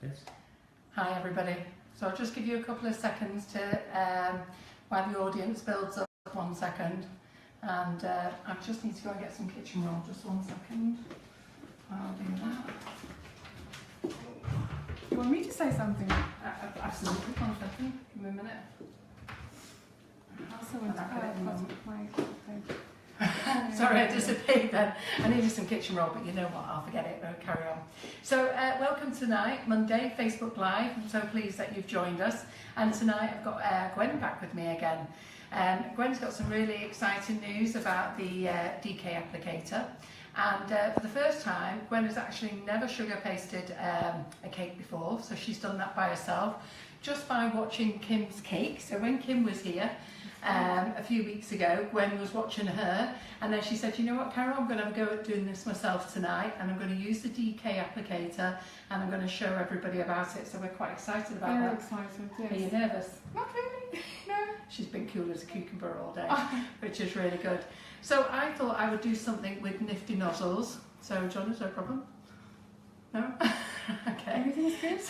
Yes. Hi everybody. So I'll just give you a couple of seconds to while the audience builds up. 1 second, and I just need to go and get some kitchen roll. Just 1 second. I'll do that. You want me to say something? Absolutely. 1 second. Give me a minute. Also went Sorry, I disappeared then. I needed some kitchen roll, but you know what? I'll forget it. I'll carry on. So, welcome tonight, Monday, Facebook Live. I'm so pleased that you've joined us. And tonight I've got Gwen back with me again. Gwen's got some really exciting news about the DK applicator. And for the first time, Gwen has actually never sugar pasted a cake before, so she's done that by herself, just by watching Kim's cake. So when Kim was here a few weeks ago, Gwen was watching her, and then she said, you know what, Carol, I'm going to have a go at doing this myself tonight, and I'm going to use the DK applicator, and I'm going to show everybody about it. So we're quite excited about that. Very excited, yes. Are you nervous? Not really, no. She's been cool as a cucumber all day, which is really good. So I thought I would do something with Nifty Nozzles. So John, is there a problem? No? Okay. Everything's good?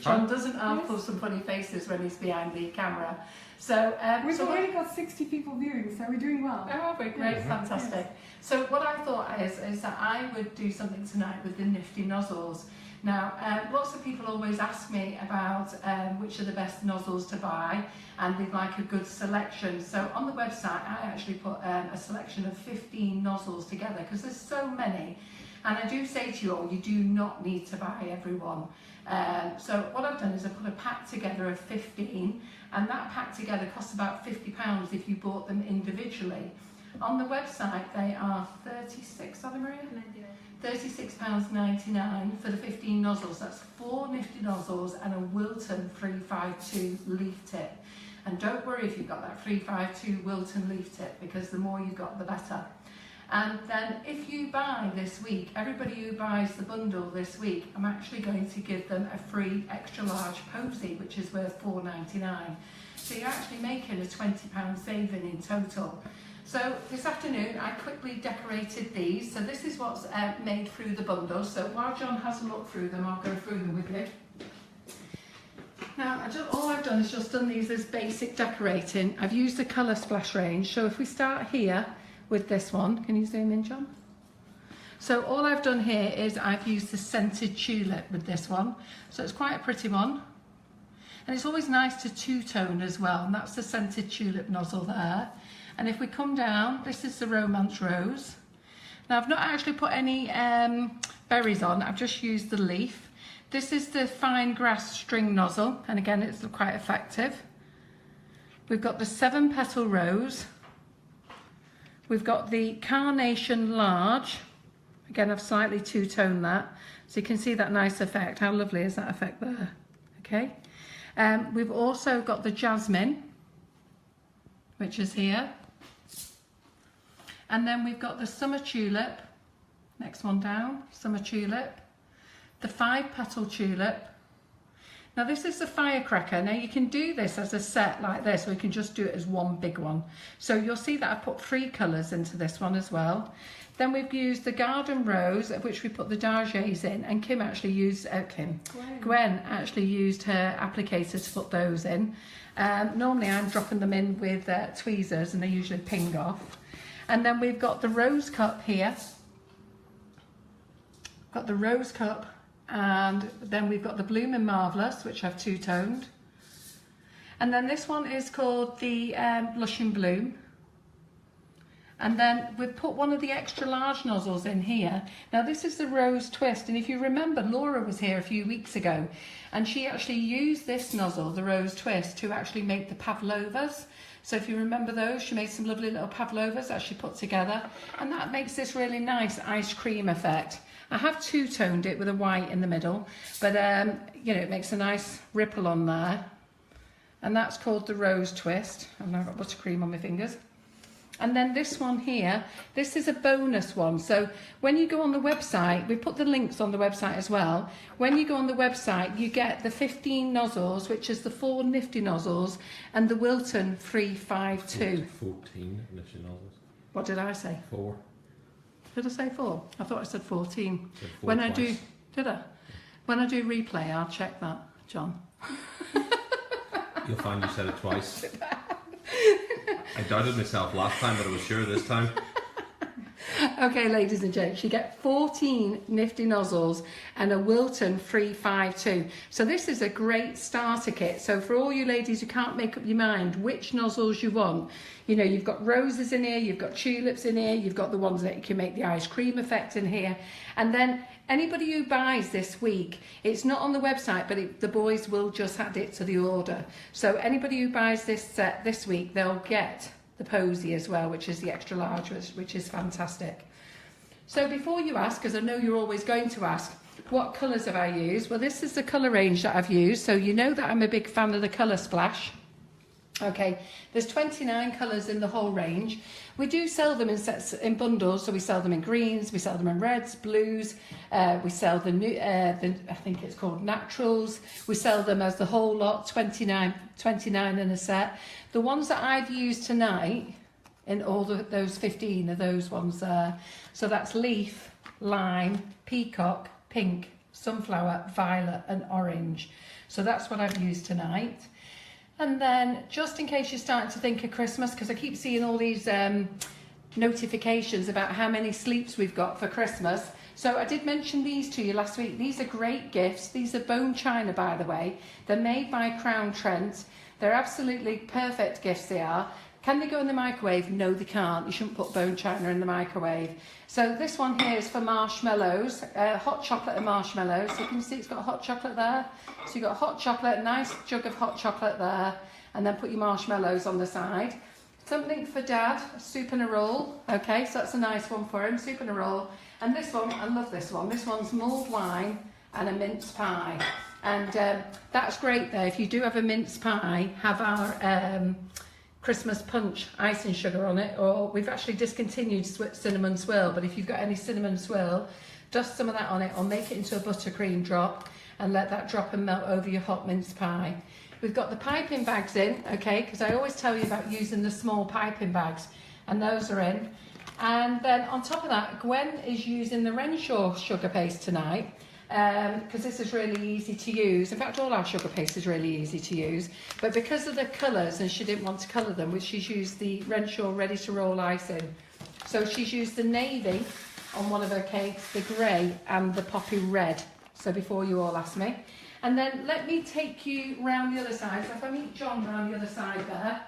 John doesn't pull some funny faces when he's behind the camera. So we've already got 60 people viewing, so we're doing well. Oh, we're great, yes. fantastic. Yes. So what I thought is that I would do something tonight with the Nifty Nozzles. Now, lots of people always ask me about which are the best nozzles to buy, and they'd like a good selection. So on the website, I actually put a selection of 15 nozzles together, because there's so many. And I do say to you all, you do not need to buy every one. So what I've done is I put a pack together of 15, and that pack together costs about £50 if you bought them individually. On the website, they are £36.99 for the 15 nozzles. That's 4 Nifty Nozzles and a Wilton 352 Leaf Tip. And don't worry if you've got that 352 Wilton Leaf Tip, because the more you've got, the better. And then if you buy this week, everybody who buys the bundle this week, I'm actually going to give them a free extra large Posy, which is worth £4.99. So you're actually making a £20 saving in total. So this afternoon I quickly decorated these. So this is what's made through the bundle. So while John has a look through them, I'll go through them with you. Now, all I've done is just done these as basic decorating. I've used the colour splash range. So if we start here with this one, can you zoom in, John? So all I've done here is I've used the scented tulip with this one. So it's quite a pretty one. And it's always nice to two-tone as well. And that's the scented tulip nozzle there. And if we come down, this is the Romance Rose. Now I've not actually put any berries on, I've just used the leaf. This is the Fine Grass String Nozzle, and again it's quite effective. We've got the 7 Petal Rose. We've got the Carnation Large. Again, I've slightly two-toned that, so you can see that nice effect. How lovely is that effect there? Okay. We've also got the Jasmine, which is here. And then we've got the Summer Tulip, next one down, Summer Tulip, the 5 Petal Tulip. Now this is the Firecracker. Now you can do this as a set like this, or you can just do it as one big one. So you'll see that I put 3 colours into this one as well. Then we've used the Garden Rose, of which we put the dragées in, and Kim actually used, Gwen actually used her applicator to put those in. Normally I'm dropping them in with tweezers, and they usually ping off. And then we've got the Rose Cup here. Got the Rose Cup, and then we've got the Bloomin' Marvellous, which I've two-toned. And then this one is called the Blushing Bloom. And then we've put one of the extra large nozzles in here. Now this is the Rose Twist, and if you remember, Laura was here a few weeks ago, and she actually used this nozzle, the Rose Twist, to actually make the pavlovas. So if you remember those, she made some lovely little pavlovas that she put together, and that makes this really nice ice cream effect. I have two-toned it with a white in the middle, but you know, it makes a nice ripple on there. And that's called the Rose Twist. I've now got buttercream on my fingers. And then this one here, this is a bonus one. So when you go on the website, we put the links on the website as well. When you go on the website, you get the 15 nozzles, which is the 4 Nifty Nozzles, and the Wilton 352. 14 Nifty Nozzles. What did I say? 4. Did I say 4? I thought I said 14. Said 4 when twice. I do, did I? When I do replay, I'll check that, John. You'll find you said it twice. I doubted myself last time, but I was sure this time. Okay, ladies and gents, you get 14 Nifty Nozzles and a Wilton 352. So this is a great starter kit. So for all you ladies who can't make up your mind which nozzles you want, you know, you've got roses in here, you've got tulips in here, you've got the ones that can make the ice cream effect in here. And then anybody who buys this week, it's not on the website, but the boys will just add it to the order. So anybody who buys this set this week, they'll get the Posy as well, which is the extra large, which is fantastic. So before you ask, because I know you're always going to ask, what colours have I used? Well, this is the colour range that I've used, so you know that I'm a big fan of the colour splash. Okay, there's 29 colours in the whole range. We do sell them in sets, in bundles, so we sell them in greens, we sell them in reds, blues, we sell the new, I think it's called naturals, we sell them as the whole lot, 29 in a set. The ones that I've used tonight, in all those 15 are those ones there. So that's leaf, lime, peacock, pink, sunflower, violet and orange. So that's what I've used tonight. And then, just in case you're starting to think of Christmas, because I keep seeing all these notifications about how many sleeps we've got for Christmas. So I did mention these to you last week. These are great gifts. These are bone china, by the way. They're made by Crown Trent. They're absolutely perfect gifts, they are. Can they go in the microwave? No, they can't. You shouldn't put bone china in the microwave. So this one here is for marshmallows, hot chocolate and marshmallows. So you can see it's got hot chocolate there. So you've got hot chocolate, a nice jug of hot chocolate there, and then put your marshmallows on the side. Something for Dad, soup and a roll. Okay, so that's a nice one for him, soup and a roll. And this one, I love this one. This one's mulled wine and a mince pie. And that's great there. If you do have a mince pie, have our Christmas punch icing sugar on it, or we've actually discontinued cinnamon swirl, but if you've got any cinnamon swirl, dust some of that on it or make it into a buttercream drop and let that drop and melt over your hot mince pie. We've got the piping bags in, okay, because I always tell you about using the small piping bags, and those are in. And then on top of that, Gwen is using the Renshaw sugar paste tonight, because this is really easy to use. In fact, all our sugar paste is really easy to use, but because of the colours, and she didn't want to colour them, she's used the Renshaw ready to roll icing. So she's used the navy on one of her cakes, the grey and the poppy red. So before you all ask me. And then let me take you round the other side. So if I meet John round the other side there.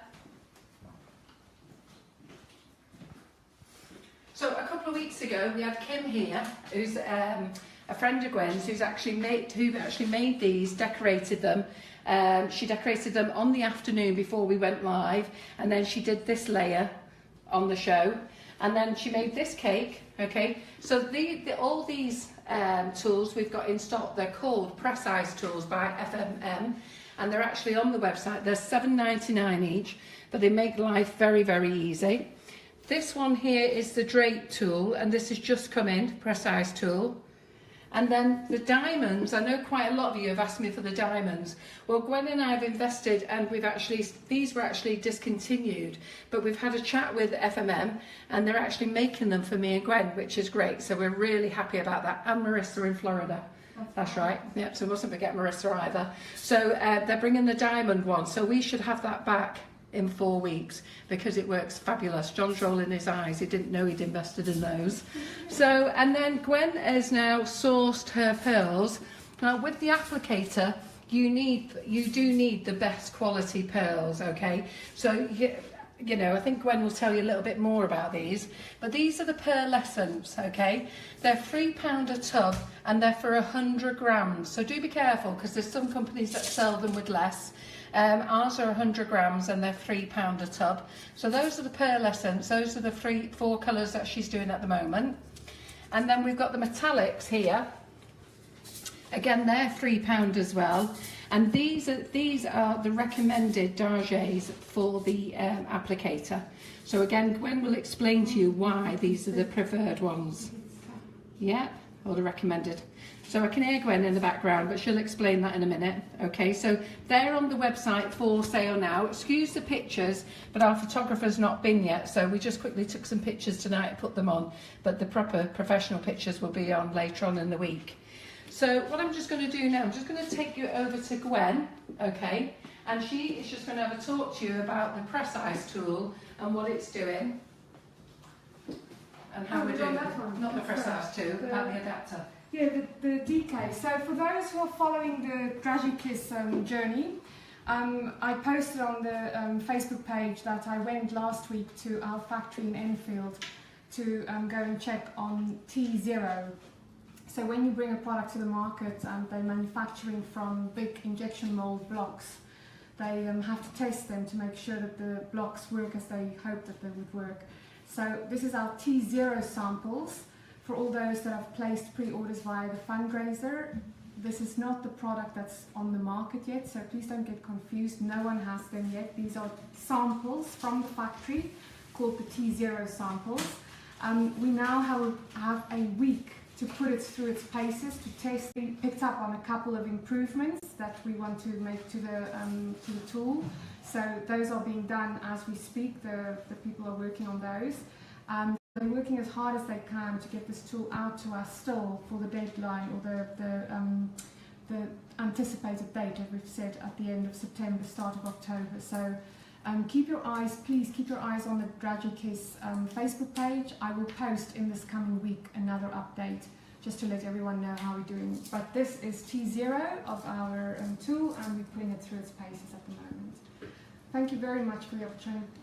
So a couple of weeks ago we had Kim here, who's a friend of Gwen's, who actually made these, decorated them. She decorated them on the afternoon before we went live, and then she did this layer on the show, and then she made this cake. Okay, so all these tools we've got in stock. They're called Press Ice Tools by FMM, and they're actually on the website. They're $7.99 each, but they make life very, very easy. This one here is the drape tool, and this has just come in, Press Ice tool. And then the diamonds, I know quite a lot of you have asked me for the diamonds. Well, Gwen and I have invested, and these were actually discontinued, but we've had a chat with FMM, and they're actually making them for me and Gwen, which is great. So we're really happy about that. And Marissa in Florida. That's right. Yep, so mustn't forget Marissa either. So they're bringing the diamond one, so we should have that back in 4 weeks, because it works fabulous. John's rolling his eyes, he didn't know he'd invested in those. So, and then Gwen has now sourced her pearls. Now with the applicator, you do need the best quality pearls, okay? So you know, I think Gwen will tell you a little bit more about these, but these are the pearlescents, okay? They're £3 a tub, and they're for 100 grams. So do be careful, because there's some companies that sell them with less. Ours are 100 grams and they're £3 a tub. So those are the pearlescents. Those are the four colours that she's doing at the moment. And then we've got the metallics here. Again, they're £3 as well. And these are the recommended dragées for the applicator. So again, Gwen will explain to you why these are the preferred ones. Yeah, or the recommended. So I can hear Gwen in the background, but she'll explain that in a minute. Okay, so they're on the website for sale now. Excuse the pictures, but our photographer's not been yet, so we just quickly took some pictures tonight and put them on, but the proper professional pictures will be on later on in the week. So what I'm just going to do now, I'm just going to take you over to Gwen, okay, and she is just going to have a talk to you about the press ice tool and what it's doing and how we're doing that one. not the press ice tool, about the adapter. Yeah, the DK. So for those who are following the dragéekíss journey, I posted on the Facebook page that I went last week to our factory in Enfield to go and check on T0. So when you bring a product to the market and they're manufacturing from big injection mold blocks, they have to test them to make sure that the blocks work as they hope that they would work. So this is our T0 samples for all those that have placed pre-orders via the fundraiser. This is not the product that's on the market yet, so please don't get confused. No one has them yet. These are samples from the factory called the T0 samples. We now have a week to put it through its paces to test. We picked up on a couple of improvements that we want to make to the tool. So those are being done as we speak. The people are working on those. They're working as hard as they can to get this tool out to us still for the deadline or the anticipated date that we've said at the end of September, start of October. So please keep your eyes on the dragéekíss Facebook page. I will post in this coming week another update just to let everyone know how we're doing. But this is T0 of our tool, and we're putting it through its paces at the moment. Thank you very much for the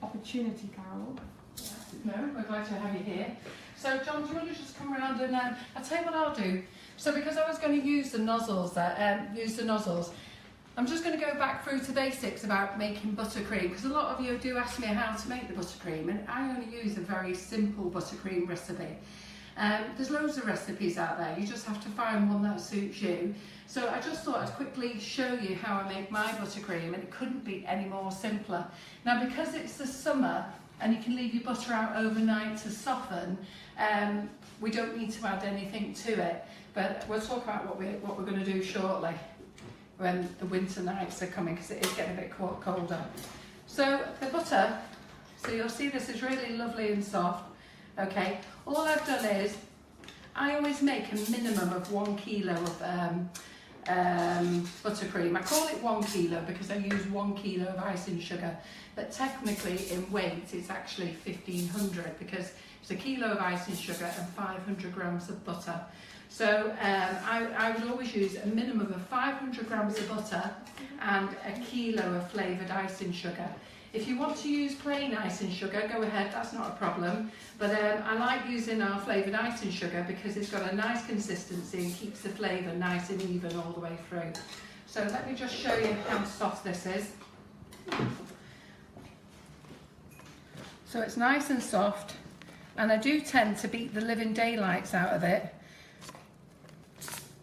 opportunity, Carol. No, we're glad to have you here. So John, do you want to just come around and I'll tell you what I'll do. So because I was going to use the nozzles, I'm just going to go back through to basics about making buttercream, because a lot of you do ask me how to make the buttercream, and I only use a very simple buttercream recipe. There's loads of recipes out there, you just have to find one that suits you. So I just thought I'd quickly show you how I make my buttercream, and it couldn't be any more simpler. Now because it's the summer and you can leave your butter out overnight to soften, we don't need to add anything to it, but we'll talk about what we're going to do shortly when the winter nights are coming, because it is getting a bit colder. So the butter, so you'll see this is really lovely and soft. Okay, all I've done is I always make a minimum of 1 kilo of buttercream. I call it 1 kilo because I use 1 kilo of icing sugar, but technically in weight it's actually 1500 because it's a kilo of icing sugar and 500 grams of butter. So I would always use a minimum of 500 grams of butter and a kilo of flavoured icing sugar. If you want to use plain icing sugar, go ahead, that's not a problem. But I like using our flavoured icing sugar because it's got a nice consistency and keeps the flavour nice and even all the way through. So let me just show you how soft this is. So it's nice and soft, and I do tend to beat the living daylights out of it.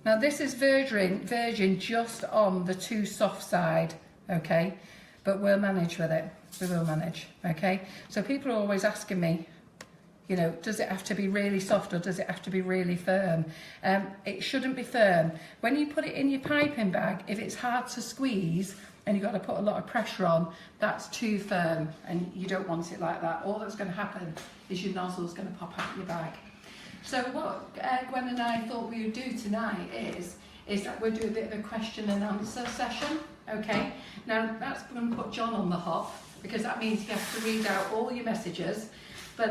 Now this is virgin just on the too soft side, okay? But we'll manage with it, we will manage, okay? So people are always asking me, you know, does it have to be really soft or does it have to be really firm? It shouldn't be firm. When you put it in your piping bag, if it's hard to squeeze and you've got to put a lot of pressure on, that's too firm and you don't want it like that. All that's going to happen is your nozzle's going to pop out your bag. So what Gwen and I thought we would do tonight is that we'll do a bit of a question and answer session, okay? Now that's going to put John on the hop because that means he has to read out all your messages. But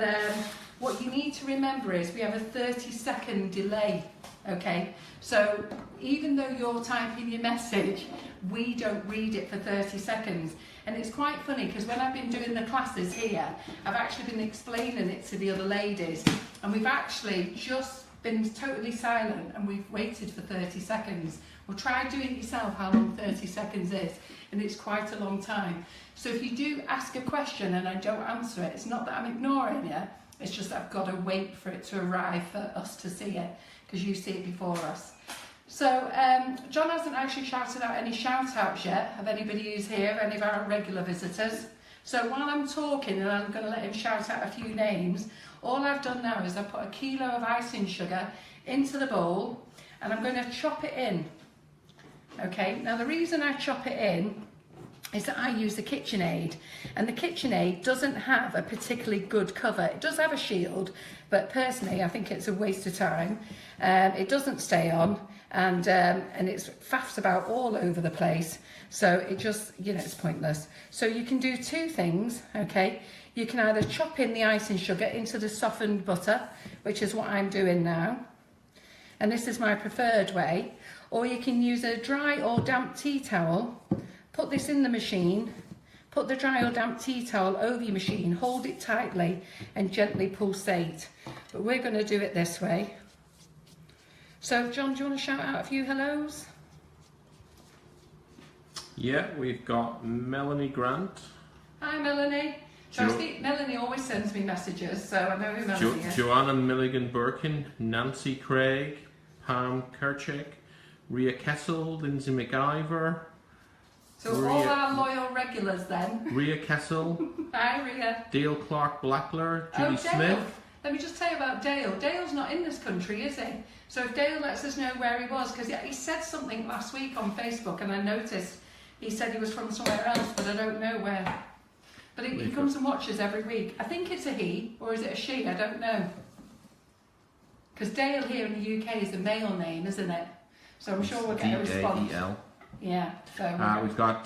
what you need to remember is we have a 30-second delay, okay? So even though you're typing your message, we don't read it for 30 seconds. And it's quite funny because when I've been doing the classes here, I've actually been explaining it to the other ladies, and we've actually just been totally silent and we've waited for 30 seconds. Well, try doing it yourself how long 30 seconds is, and it's quite a long time. So if you do ask a question and I don't answer it, it's not that I'm ignoring you, it's just that I've got to wait for it to arrive for us to see it, because you see it before us. So John hasn't actually shouted out any shout outs yet of anybody who's here, any of our regular visitors. So while I'm talking, and I'm going to let him shout out a few names, all I've done now is I've put a kilo of icing sugar into the bowl and I'm going to chop it in. Okay, now the reason I chop it in is that I use the KitchenAid, and the KitchenAid doesn't have a particularly good cover. It does have a shield, but personally I think it's a waste of time. It doesn't stay on, and it faffs about all over the place, so it just, you know, it's pointless. So you can do two things, okay? You can either chop in the icing sugar into the softened butter, which is what I'm doing now, and this is my preferred way, or you can use a dry or damp tea towel. Put this in the machine, put the dry or damp tea towel over your machine, hold it tightly and gently pulsate. But we're going to do it this way. So John, do you want to shout out a few hellos? Yeah, we've got Melanie Grant. Hi Melanie. Melanie always sends me messages, so I know who Melanie is. Joanna Milligan-Birkin, Nancy Craig, Pam Kerchek, Ria Kessel, Lindsay McIver. So all our loyal regulars then. Ria Kessel. Hi Ria. Dale Clark Blackler, Judy Dale. Smith. Let me just tell you about Dale. Dale's not in this country, is he? So if Dale lets us know where he was, because he said something last week on Facebook and I noticed he said he was from somewhere else, but I don't know where. But he comes and watches every week. I think it's a he, or is it a she? I don't know. Because Dale here in the UK is a male name, isn't it? So I'm sure we'll get a response. D-A-E-L. Yeah. So we've got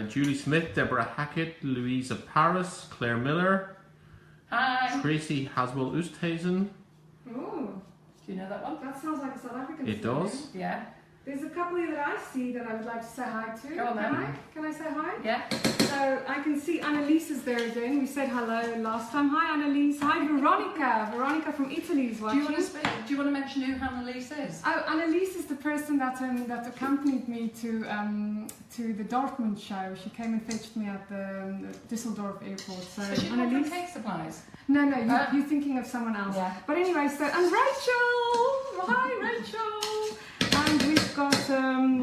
Julie Smith, Deborah Hackett, Louisa Paris, Claire Miller, hi. Tracy Haswell Oosthuizen. Ooh, Do you know that one? that sounds like a South African It surname. does. Yeah. There's a couple here that I see that I would like to say hi to. Go on then. Can I say hi? Yeah. So I can see Annalise is there again. We said hello last time. Hi Annalise. Hi Veronica. Veronica from Italy is Do watching. you want to mention who Annalise is? Oh, Annalise is the person that accompanied me to the Dortmund show. She came and fetched me at the Düsseldorf airport. So So she's not from Cake Supplies. No, you're thinking of someone else. Yeah. But anyway, so and Rachel. Hi Rachel. And we've got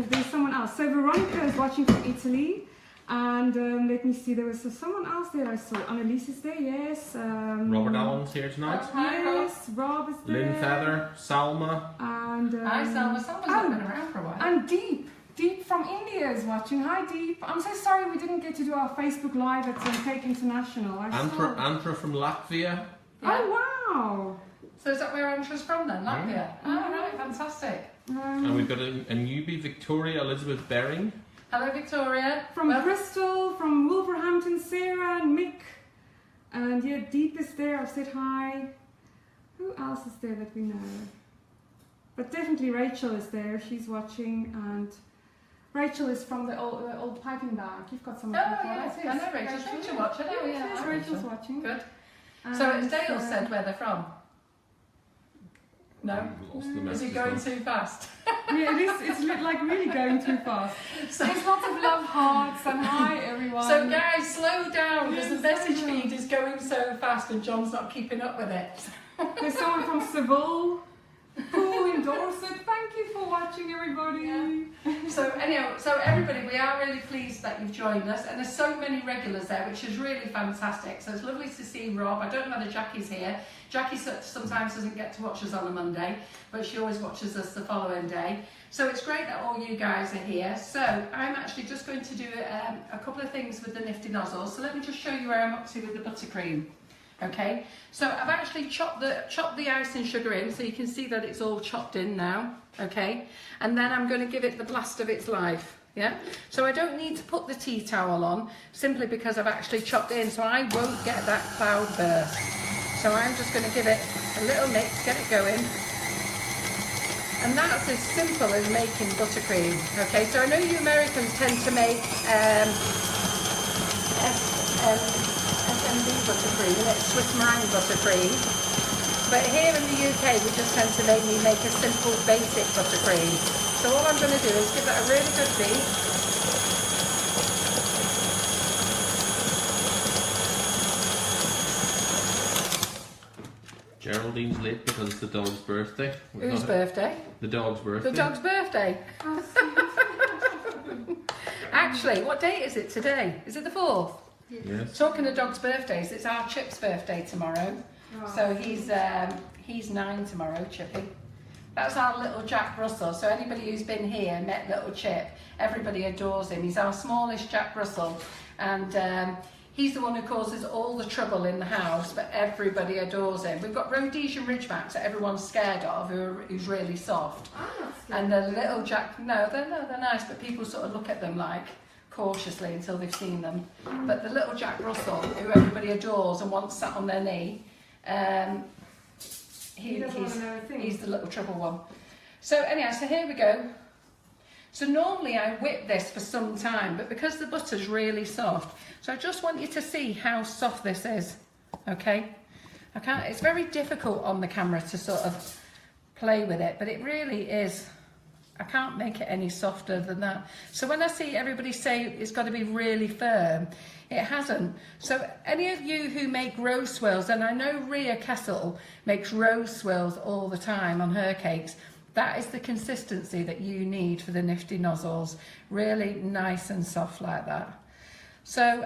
there's someone else. So Veronica is watching from Italy. And let me see, there was someone else there I saw. Annalise is there, yes. Robert Allen's here tonight. Yes, Rob is there. Lynn Feather, Salma. And Hi Salma. Salma's not been around for a while. And Deep from India is watching. Hi Deep. I'm so sorry we didn't get to do our Facebook Live at Cake International. Antra from Latvia. Yeah. Oh wow. So is that where Antra's from then, Latvia? Yeah. Oh right, fantastic. And we've got a newbie, Victoria Elizabeth Bering. Hello Victoria. From Bristol, from Wolverhampton, Sarah and Mick. And yeah, Deep is there, I've said hi. Who else is there that we know? But definitely Rachel is there, she's watching. And Rachel is from the old piping bag. You've got some of Oh yes, I know Rachel. Rachel watching. Oh yeah, yes, Rachel's watching. Good. So it's Dale said where they're from. No? We've lost the Is message it going now. too fast? Yeah, it is. It's like really going too fast. So there's lots of love hearts and hi everyone. So guys, slow down because the Yes, message slow down. feed is going so fast and John's not keeping up with it. There's someone from Seville who endorses it. Thank you for watching, everybody. Yeah. So anyhow, so everybody, we are really pleased that you've joined us, and there's so many regulars there, which is really fantastic. So it's lovely to see Rob. I don't know whether Jackie's here. Jackie sometimes doesn't get to watch us on a Monday, but she always watches us the following day. So it's great that all you guys are here. So I'm actually just going to do a couple of things with the Nifty Nozzles. So let me just show you where I'm up to with the buttercream. Okay, so I've actually chopped the icing sugar in, so you can see that it's all chopped in now. Okay, and then I'm going to give it the blast of its life. Yeah, so I don't need to put the tea towel on simply because I've actually chopped it in, so I won't get that cloud burst. So I'm just going to give it a little mix, get it going. And that's as simple as making buttercream. Okay, so I know you Americans tend to make SMB buttercream, and it's Swiss meringue buttercream. But here in the UK, we just tend to make a simple, basic buttercream. So all I'm going to do is give it a really good beat. Geraldine's late because it's the dog's birthday. Whose birthday? The dog's birthday. The dog's birthday. Actually, what date is it today? Is it the 4th? Yes. Talking of dog's birthdays, it's our Chip's birthday tomorrow. Oh. So he's 9 tomorrow, Chippy. That's our little Jack Russell. So anybody who's been here met little Chip, everybody adores him. He's our smallest Jack Russell, and he's the one who causes all the trouble in the house, but everybody adores him. We've got Rhodesian Ridgebacks that everyone's scared of, who's really soft. I'm not scared. And the little Jack, no, they're nice, but people sort of look at them like cautiously until they've seen them. But the little Jack Russell, who everybody adores and wants sat on their knee, he's the little trouble one. So anyhow, so here we go. So normally I whip this for some time, but because the butter's really soft, so I just want you to see how soft this is, okay? It's very difficult on the camera to sort of play with it, but it really is. I can't make it any softer than that. So when I see everybody say it's got to be really firm, it hasn't. So any of you who make rose swirls, and I know Ria Kessel makes rose swirls all the time on her cakes, that is the consistency that you need for the Nifty Nozzles. Really nice and soft like that. So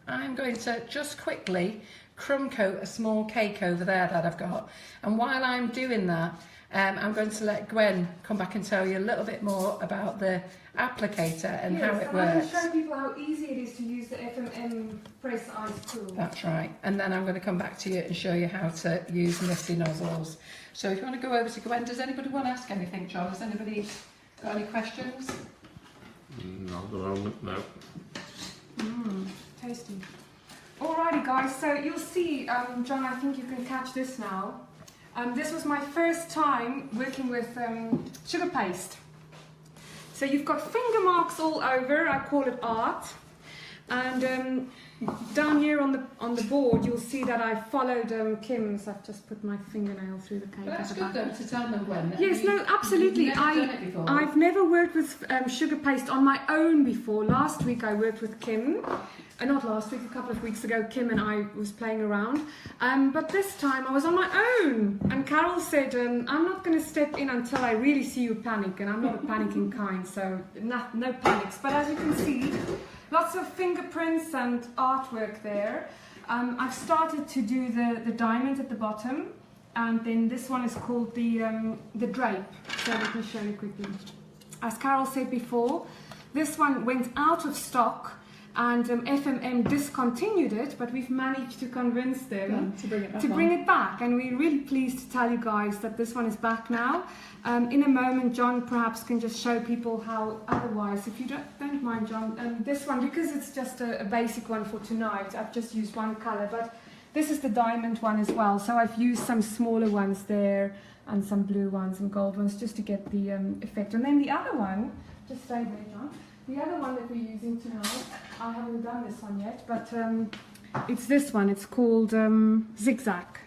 I'm going to just quickly crumb coat a small cake over there that I've got. And while I'm doing that, I'm going to let Gwen come back and tell you a little bit more about the applicator and how it works. I'm going to show people how easy it is to use the FMM press ice tool. That's right. And then I'm going to come back to you and show you how to use Nifty Nozzles. So if you want to go over to Gwen, does anybody want to ask anything, John? Has anybody got any questions? Not at the moment, no. Tasty. Alrighty guys, so you'll see, John, I think you can catch this now. This was my first time working with sugar paste. So you've got finger marks all over, I call it art. And down here on the board, you'll see that I followed Kim's. I've just put my fingernail through the cake. But that's good though to tell them, Gwen. Yes, no, absolutely. You've never done it before. I've never worked with sugar paste on my own before. Last week I worked with Kim. Not last week, a couple of weeks ago, Kim and I was playing around. But this time I was on my own. And Carol said, I'm not going to step in until I really see you panic. And I'm not a panicking kind, so no panics. But as you can see, lots of fingerprints and artwork there. I've started to do the diamond at the bottom. And then this one is called the drape. So let me show you quickly. As Carol said before, this one went out of stock. And FMM discontinued it, but we've managed to convince them to bring it back. And we're really pleased to tell you guys that this one is back now. In a moment, John perhaps can just show people how otherwise, if you don't mind, John, this one, because it's just a basic one for tonight, I've just used one colour, but this is the diamond one as well. So I've used some smaller ones there and some blue ones and gold ones just to get the effect. And then the other one, just stay there, John. The other one that we're using tonight, I haven't done this one yet, but it's this one. It's called Zigzag.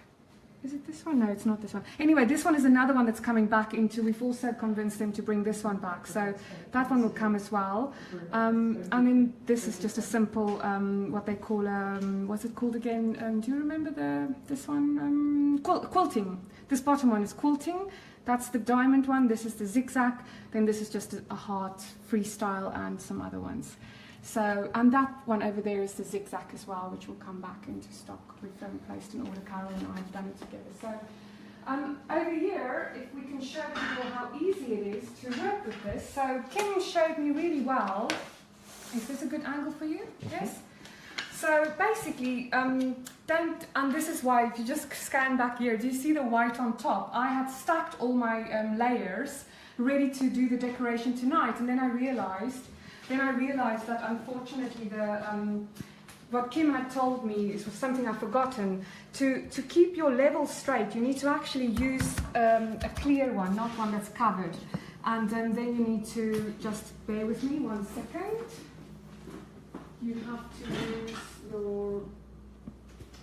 Is it this one? No, it's not this one. Anyway, this one is another one that's coming back into. We've also convinced them to bring this one back, so that one will come as well. And then this is just a simple, what they call, what's it called again? Do you remember this one? Quilting. This bottom one is quilting. That's the diamond one, this is the zigzag, then this is just a heart, freestyle, and some other ones. So, and that one over there is the zigzag as well, which will come back into stock. We've placed an order, Carol and I have done it together. So, over here, if we can show people how easy it is to work with this. So, Kim showed me really well. Is this a good angle for you? Yes? So basically, and this is why if you just scan back here, do you see the white on top? I had stacked all my layers ready to do the decoration tonight, and then I realized that unfortunately what Kim had told me was something I've forgotten. To keep your level straight, you need to actually use a clear one, not one that's covered. And then you need to just bear with me 1 second. You have to use your,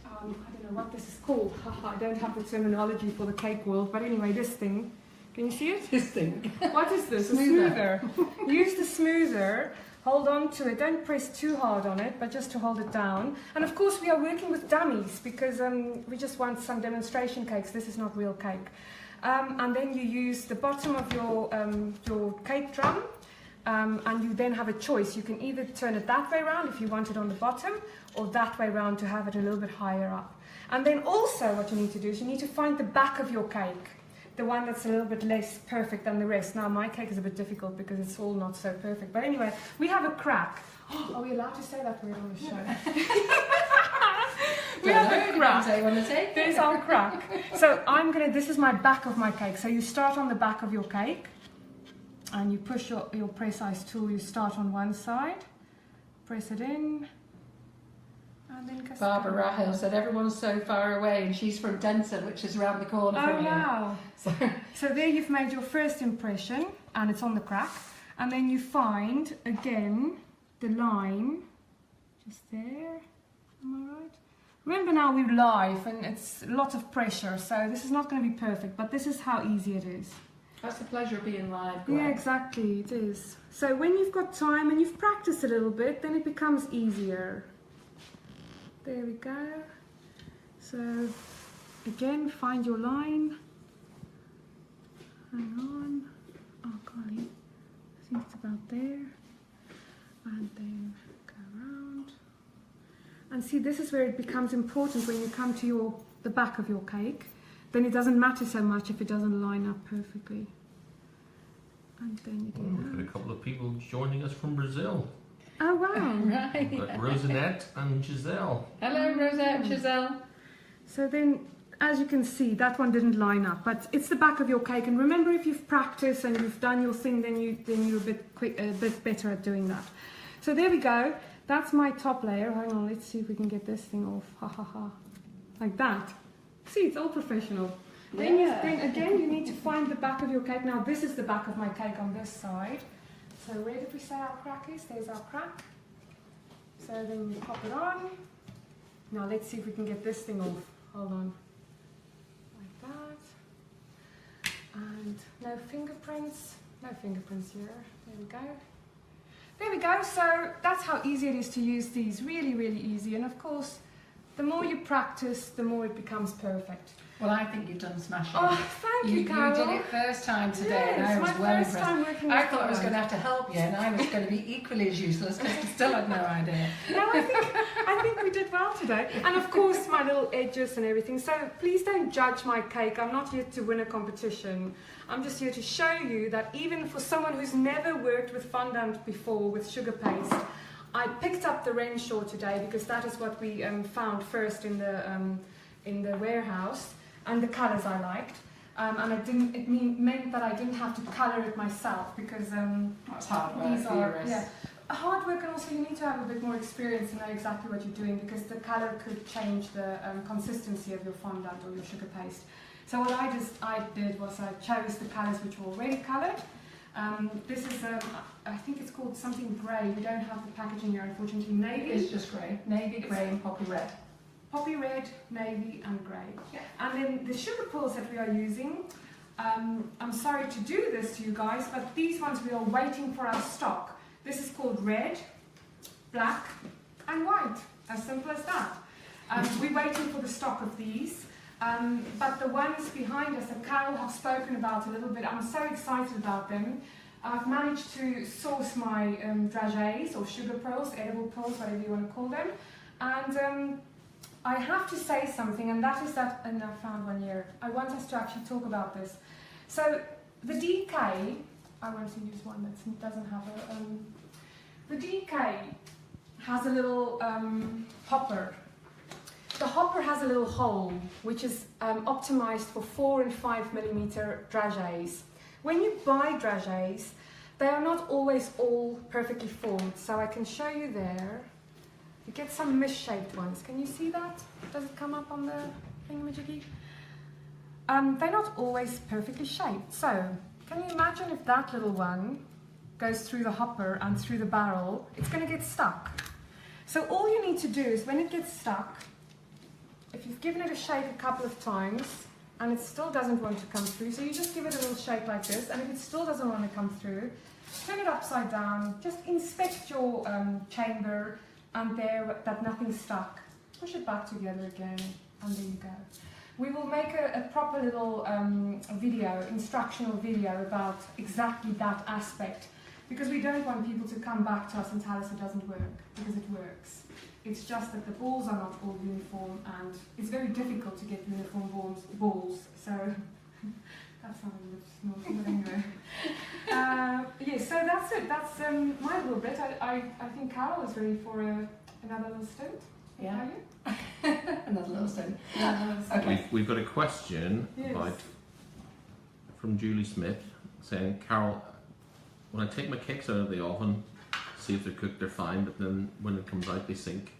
I don't know what this is called. I don't have the terminology for the cake world, but anyway, this thing. Can you see it? This thing. What is this? A smoother. Use the smoother, hold on to it, don't press too hard on it, but just to hold it down. And of course we are working with dummies because we just want some demonstration cakes. This is not real cake. And then you use the bottom of your cake drum. And you then have a choice. You can either turn it that way around if you want it on the bottom, or that way around to have it a little bit higher up. And then also what you need to do is you need to find the back of your cake. the one that's a little bit less perfect than the rest. Now my cake is a bit difficult because it's all not so perfect. But anyway, we have a crack. Are we allowed to say that word on the show? We have a crack. There's our crack. So this is my back of my cake. So you start on the back of your cake and you push your press ice tool. You start on one side, press it in. And then Barbara Rahil said everyone's so far away and she's from Denton, which is around the corner from here. Wow. So there you've made your first impression and it's on the crack. And then you find, again, the line just there. Am I right? Remember now we're live and it's a lot of pressure, so this is not going to be perfect, but this is how easy it is. That's the pleasure of being live, Gwen. Yeah, exactly, it is. So when you've got time and you've practiced a little bit, then it becomes easier. There we go. So again, find your line. Hang on. Oh golly, I think it's about there. And then go around. And see, this is where it becomes important when you come to the back of your cake. Then it doesn't matter so much if it doesn't line up perfectly. And then you do We've got a couple of people joining us from Brazil. Oh wow! Right. We've got Rosanette and Giselle. Hello, Rosette and Giselle. So then, as you can see, that one didn't line up, but it's the back of your cake. And remember, if you've practiced and you've done your thing, then you're a bit better at doing that. So there we go. That's my top layer. Hang on, let's see if we can get this thing off. Ha ha ha. Like that. See, it's all professional. Yeah. Then again, you need to find the back of your cake. Now, this is the back of my cake on this side. So where did we say our crack is? There's our crack. So then you pop it on. Now let's see if we can get this thing off. Hold on. Like that. And no fingerprints. No fingerprints here. There we go. There we go. So that's how easy it is to use these. Really, really easy. And of course, the more you practice, the more it becomes perfect. Well, I think you've done smashing. Oh, thank you, Carol. You did it first time today, and I was well impressed. I thought I was going to have to help you, and I was going to be equally as useless because I still had no idea. No, I think we did well today. And of course, my little edges and everything. So please don't judge my cake. I'm not here to win a competition. I'm just here to show you that even for someone who's never worked with fondant before, with sugar paste, I picked up the Renshaw today because that is what we found first in the warehouse. And the colours I liked, and it meant that I didn't have to colour it myself because that's hard work. These are hard work, and also you need to have a bit more experience and know exactly what you're doing because the colour could change the consistency of your fondant or your sugar paste. So what I did was I chose the colours which were already coloured. This is I think it's called something grey. We don't have the packaging here, unfortunately. Navy. It's just grey. Navy, grey, and poppy red. Poppy red, navy and grey. Yeah. And then the sugar pearls that we are using, I'm sorry to do this to you guys, but these ones we are waiting for our stock. This is called red, black and white, as simple as that. We're waiting for the stock of these, but the ones behind us that Carol have spoken about a little bit, I'm so excited about them. I've managed to source my dragées or sugar pearls, edible pearls, whatever you want to call them, and I have to say something, and that is that, and I found one here. I want us to actually talk about this. So the DK, I want to use one that doesn't have a. The DK has a little hopper. The hopper has a little hole which is optimized for 4 and 5 millimeter dragées. When you buy dragées, they are not always all perfectly formed. So I can show you there. You get some misshaped ones. Can you see that? Does it come up on the thingamajiggy? They're not always perfectly shaped. So, can you imagine if that little one goes through the hopper and through the barrel, it's going to get stuck. So all you need to do is when it gets stuck, if you've given it a shake a couple of times and it still doesn't want to come through, so you just give it a little shake like this, and if it still doesn't want to come through, turn it upside down, just inspect your chamber, and there, that nothing's stuck. Push it back together again, and there you go. We will make a proper little instructional video about exactly that aspect, because we don't want people to come back to us and tell us it doesn't work, because it works. It's just that the balls are not all uniform, and it's very difficult to get uniform balls, so That's not a good small, but anyway. Yeah, so that's it. That's my little bit. I think Carol is ready for another little stint. Yeah. Are you? Another little stone. Okay. We've got a question Yes. from Julie Smith saying, Carol, when I take my cakes out of the oven, see if they're cooked, they're fine, but then when it comes out, they sink.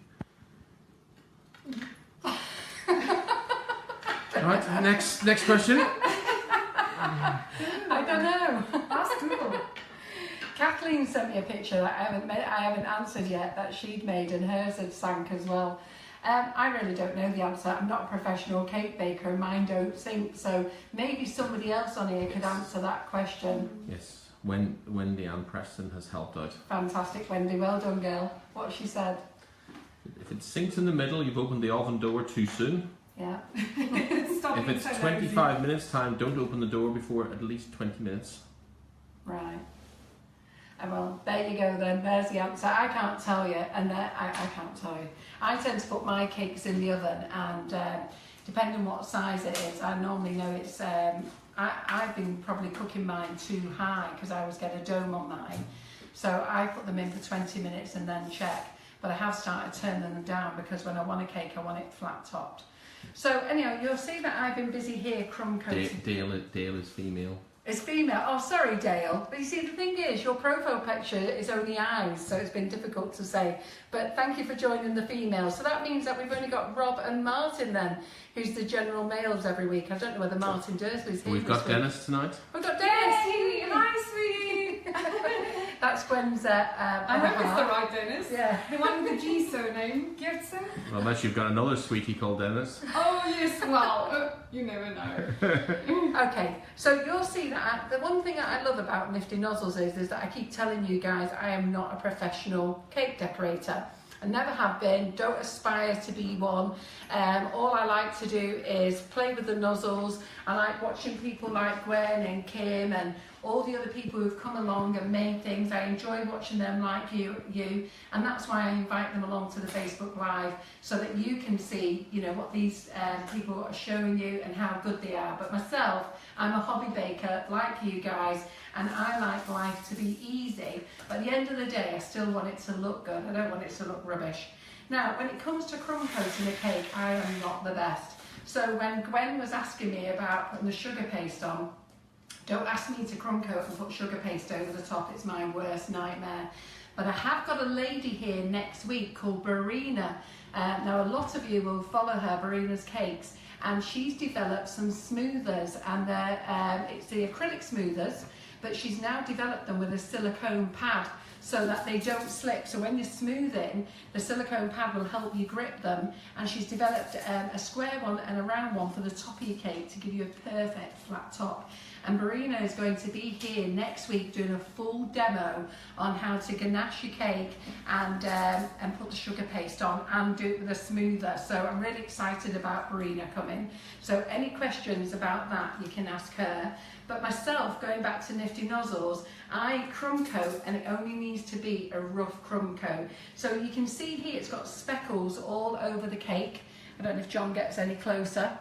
Alright, next question. I don't know. Ask Google. Kathleen sent me a picture that I haven't answered yet that she'd made, and hers had sank as well. I really don't know the answer. I'm not a professional cake baker and mine don't sink, so maybe somebody else on here could answer that question. Yes, Wendy Ann Preston has helped out. Fantastic, Wendy. Well done, girl. What she said. If it sinks in the middle, you've opened the oven door too soon. Yeah. Stop If being it's so 25 minutes time, don't open the door before at least 20 minutes. Right. Well, there you go then. There's the answer. I can't tell you, and I can't tell you. I tend to put my cakes in the oven, and depending on what size it is, I normally know it's. I've been probably cooking mine too high because I always get a dome on mine, so I put them in for 20 minutes and then check. But I have started turning them down because when I want a cake, I want it flat topped. So anyhow, you'll see that I've been busy here crumb coating. Dale is female. It's female. Oh, sorry, Dale. But you see, the thing is, your profile picture is only eyes, so it's been difficult to say. But thank you for joining the females. So that means that we've only got Rob and Martin then, who's the general males every week. I don't know whether Martin Dursley's here. We've got Dennis tonight. We've got Dennis. Yay! Hi, sweetie. That's Gwen's. I hope it's the right Dennis. Yeah. The one with the G surname, Gertsen. Well, unless you've got another sweetie called Dennis. Oh yes, well, you never know. Okay, so you'll see that the one thing that I love about Nifty Nozzles is that I keep telling you guys I am not a professional cake decorator. I never have been, don't aspire to be one. All I like to do is play with the nozzles. I like watching people like Gwen and Kim and all the other people who've come along and made things. I enjoy watching them like you, and that's why I invite them along to the Facebook Live so that you can see, you know, what these people are showing you and how good they are. But myself, I'm a hobby baker like you guys, and I like life to be easy. But at the end of the day, I still want it to look good. I don't want it to look rubbish. Now, when it comes to crumb coating a cake, I am not the best. So when Gwen was asking me about putting the sugar paste on, don't ask me to crumb coat and put sugar paste over the top, it's my worst nightmare. But I have got a lady here next week called Barina. Now a lot of you will follow her, Barina's Cakes, and she's developed some smoothers, and it's the acrylic smoothers, but she's now developed them with a silicone pad so that they don't slip. So when you're smoothing, the silicone pad will help you grip them, and she's developed a square one and a round one for the top of your cake to give you a perfect flat top. And Barina is going to be here next week doing a full demo on how to ganache your cake and put the sugar paste on and do it with a smoother. So I'm really excited about Barina coming. So any questions about that, you can ask her. But myself, going back to Nifty Nozzles, I crumb coat, and it only needs to be a rough crumb coat. So you can see here it's got speckles all over the cake. I don't know if John gets any closer.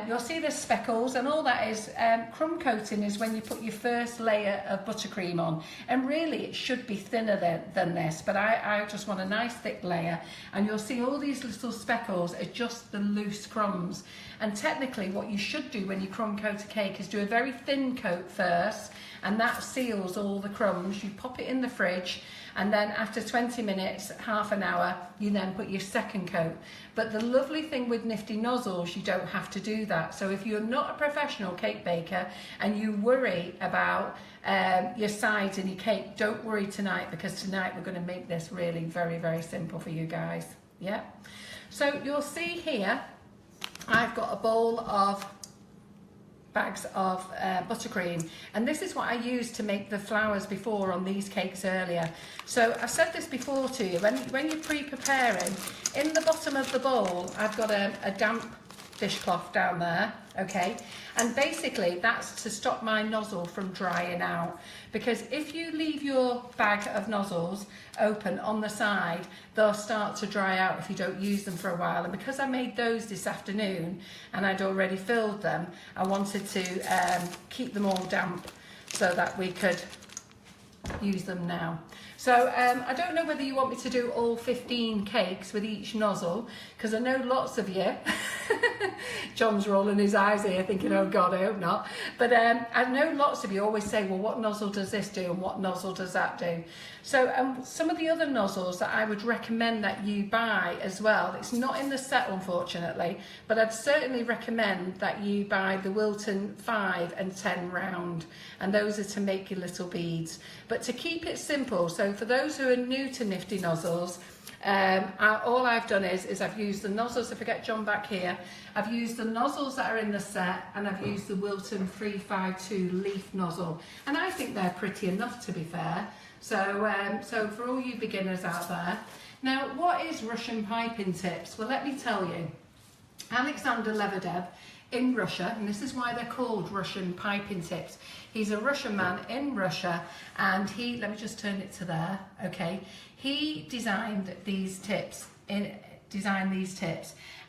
You'll see the speckles, and all that is crumb coating is when you put your first layer of buttercream on, and really it should be thinner than this, but I just want a nice thick layer, and you'll see all these little speckles are just the loose crumbs. And technically what you should do when you crumb coat a cake is do a very thin coat first, and that seals all the crumbs. You pop it in the fridge, and then after 20 minutes, half an hour, you then put your second coat. But the lovely thing with Nifty Nozzles, you don't have to do that. So if you're not a professional cake baker and you worry about your sides in your cake, don't worry tonight, because tonight we're going to make this really very, very simple for you guys. Yeah. So you'll see here, I've got a bowl of bags of buttercream, and this is what I used to make the flowers before on these cakes earlier. So I've said this before to you, when you're pre-preparing, in the bottom of the bowl I've got a damp dishcloth down there, okay? And basically that's to stop my nozzle from drying out, because if you leave your bag of nozzles open on the side, they'll start to dry out if you don't use them for a while. And because I made those this afternoon and I'd already filled them, I wanted to keep them all damp so that we could use them now. So I don't know whether you want me to do all 15 cakes with each nozzle, because I know lots of you, John's rolling his eyes here thinking, oh God, I hope not. But I know lots of you always say, well, what nozzle does this do and what nozzle does that do? So some of the other nozzles that I would recommend that you buy as well, it's not in the set unfortunately, but I'd certainly recommend that you buy the Wilton 5 and 10 round, and those are to make your little beads. But to keep it simple, so for those who are new to Nifty Nozzles, all I've done is I've used the nozzles, if I get John back here, I've used the nozzles that are in the set, and I've used the Wilton 352 leaf nozzle, and I think they're pretty enough, to be fair. So for all you beginners out there, now what is Russian piping tips? Well, let me tell you, Alexander Lebedev in Russia, and this is why they're called Russian piping tips. He's a Russian man in Russia, and let me just turn it to there, okay? He designed these tips,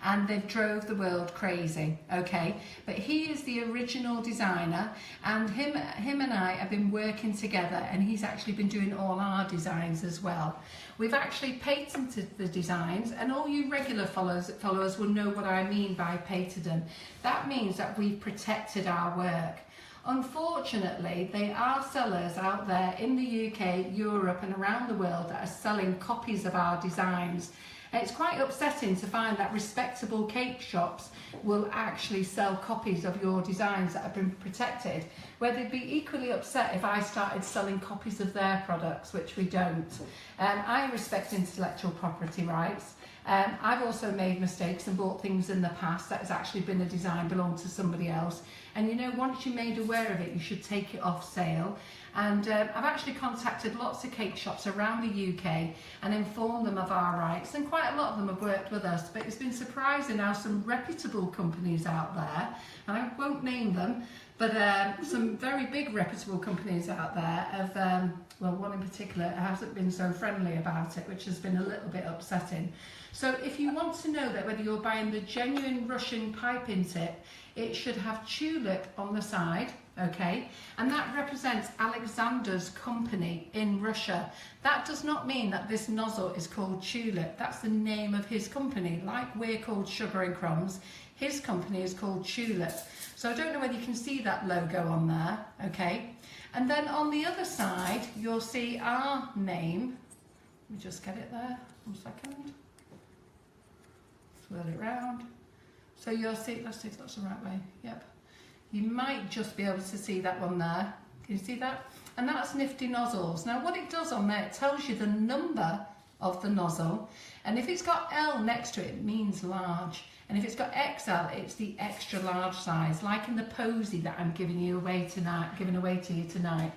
and they've drove the world crazy, okay? But he is the original designer, and him and I have been working together, and he's actually been doing all our designs as well. We've actually patented the designs, and all you regular followers will know what I mean by patented. That means that we've protected our work. Unfortunately, there are sellers out there in the UK, Europe and around the world that are selling copies of our designs. And it's quite upsetting to find that respectable cake shops will actually sell copies of your designs that have been protected, where they'd be equally upset if I started selling copies of their products, which we don't. I respect intellectual property rights. I've also made mistakes and bought things in the past that has actually been a design belonged to somebody else. And you know, once you're made aware of it, you should take it off sale. And I've actually contacted lots of cake shops around the UK and informed them of our rights, and quite a lot of them have worked with us. But it's been surprising how some reputable companies out there, and I won't name them, but some very big reputable companies out there have, well, one in particular hasn't been so friendly about it, which has been a little bit upsetting. So if you want to know that whether you're buying the genuine Russian piping tip, it should have tulip on the side, okay? And that represents Alexander's company in Russia. That does not mean that this nozzle is called Tulip. That's the name of his company. Like we're called Sugar and Crumbs, his company is called Tulip. So I don't know whether you can see that logo on there, okay? And then on the other side, you'll see our name. Let me just get it there, 1 second. Swirl it round. So you'll see, let's see if that's the right way, yep. You might just be able to see that one there. Can you see that? And that's Nifty Nozzles. Now what it does on there, it tells you the number of the nozzle. And if it's got L next to it, it means large. And if it's got XL, it's the extra large size, like in the Posy that I'm giving away to you tonight.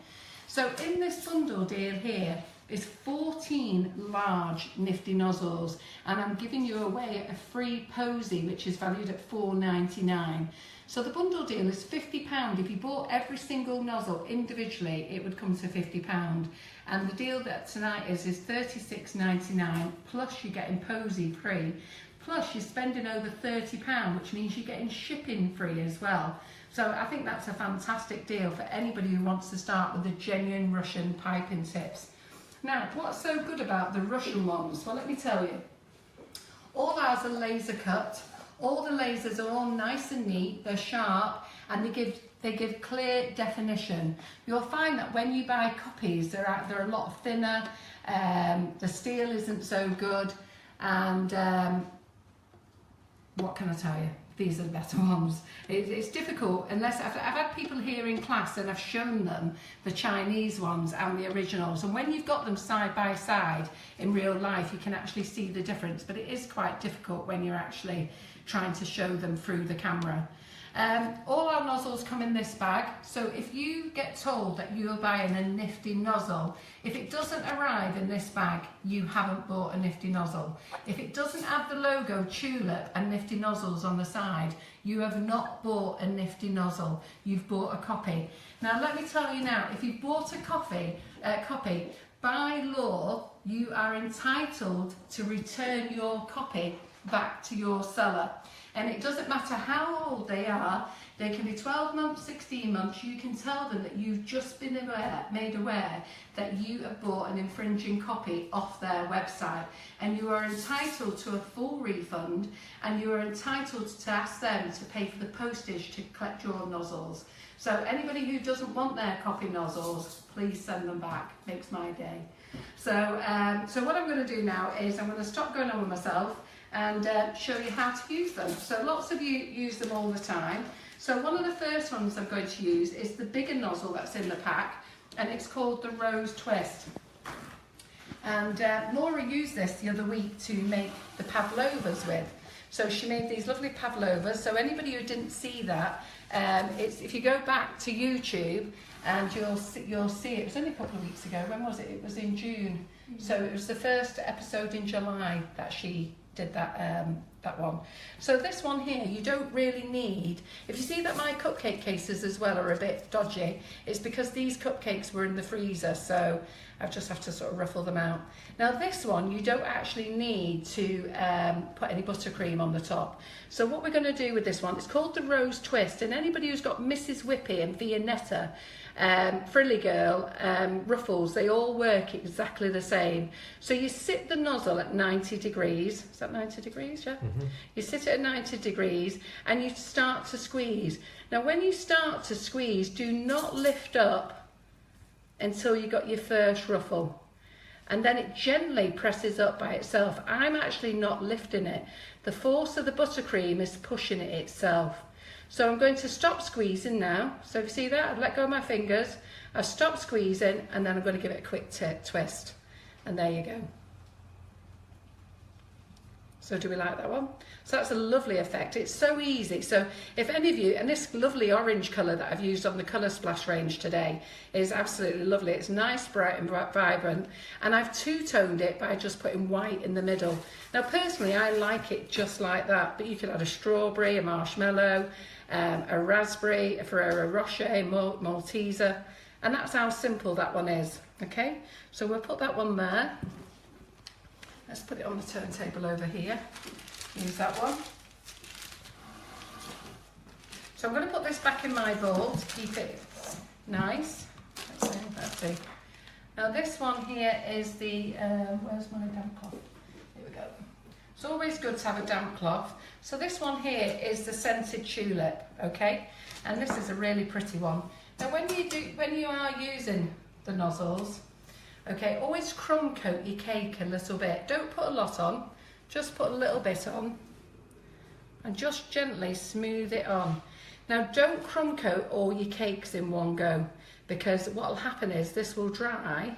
So in this bundle deal here is 14 large Nifty Nozzles, and I'm giving you away a free Posy, which is valued at £4.99. So the bundle deal is £50. If you bought every single nozzle individually, it would come to £50. And the deal that tonight is £36.99, plus you're getting Posy free, plus you're spending over £30, which means you're getting shipping free as well. So I think that's a fantastic deal for anybody who wants to start with the genuine Russian piping tips. Now, what's so good about the Russian ones? Well, let me tell you. All ours are laser cut. All the lasers are all nice and neat. They're sharp, and they give clear definition. You'll find that when you buy copies, they're a lot thinner. The steel isn't so good, and what can I tell you? These are the better ones. It's difficult unless I've had people here in class and I've shown them the Chinese ones and the originals, and when you've got them side by side in real life, you can actually see the difference, but it is quite difficult when you're actually trying to show them through the camera. All our nozzles come in this bag, so if you get told that you're buying a Nifty nozzle, if it doesn't arrive in this bag, you haven't bought a Nifty nozzle. If it doesn't have the logo Tulip and Nifty Nozzles on the side, you have not bought a Nifty nozzle, you've bought a copy. Now let me tell you now, if you've bought a copy, by law, you are entitled to return your copy back to your seller. And it doesn't matter how old they are, they can be 12 months, 16 months, you can tell them that you've just been made aware that you have bought an infringing copy off their website, and you are entitled to a full refund, and you are entitled to ask them to pay for the postage to collect your nozzles. So anybody who doesn't want their copy nozzles, please send them back, makes my day. So, so what I'm going to do now is I'm going to stop going on with myself and show you how to use them. So lots of you use them all the time. So one of the first ones I'm going to use is the bigger nozzle that's in the pack, and it's called the Rose Twist. And Laura used this the other week to make the pavlovas with. So she made these lovely pavlovas. So anybody who didn't see that, if you go back to YouTube, and you'll see it was only a couple of weeks ago. When was it? It was in June. So it was the first episode in July that she did that one. So this one here, you don't really need, if you see that my cupcake cases as well are a bit dodgy, it's because these cupcakes were in the freezer, so I just have to sort of ruffle them out. Now this one, you don't actually need to put any buttercream on the top. So what we're going to do with this one, it's called the Rose Twist, and anybody who's got Mrs. Whippy and Viennetta, Frilly Girl, Ruffles, they all work exactly the same. So you sit the nozzle at 90 degrees, is that 90 degrees, yeah? Mm-hmm. You sit it at 90 degrees and you start to squeeze. Now when you start to squeeze, do not lift up until you got your first ruffle. And then it gently presses up by itself. I'm actually not lifting it. The force of the buttercream is pushing it itself. So I'm going to stop squeezing now. So if you see that, I've let go of my fingers, I've stopped squeezing, and then I'm going to give it a quick twist. And there you go. So do we like that one? So that's a lovely effect. It's so easy. So if any of you, and this lovely orange colour that I've used on the Colour Splash range today is absolutely lovely. It's nice, bright and vibrant. And I've two-toned it by just putting white in the middle. Now personally, I like it just like that, but you could add a strawberry, a marshmallow, a raspberry, a Ferrero Rocher, Malteser, and that's how simple that one is. Okay, so we'll put that one there. Let's put it on the turntable over here. Use that one. So I'm going to put this back in my bowl to keep it nice. Let's see. Now this one here is the, where's my damp cloth? Here we go. It's always good to have a damp cloth. So this one here is the scented tulip, okay? And this is a really pretty one. Now when you are using the nozzles, okay, always crumb coat your cake a little bit. Don't put a lot on, just put a little bit on and just gently smooth it on. Now don't crumb coat all your cakes in one go, because what will happen is this will dry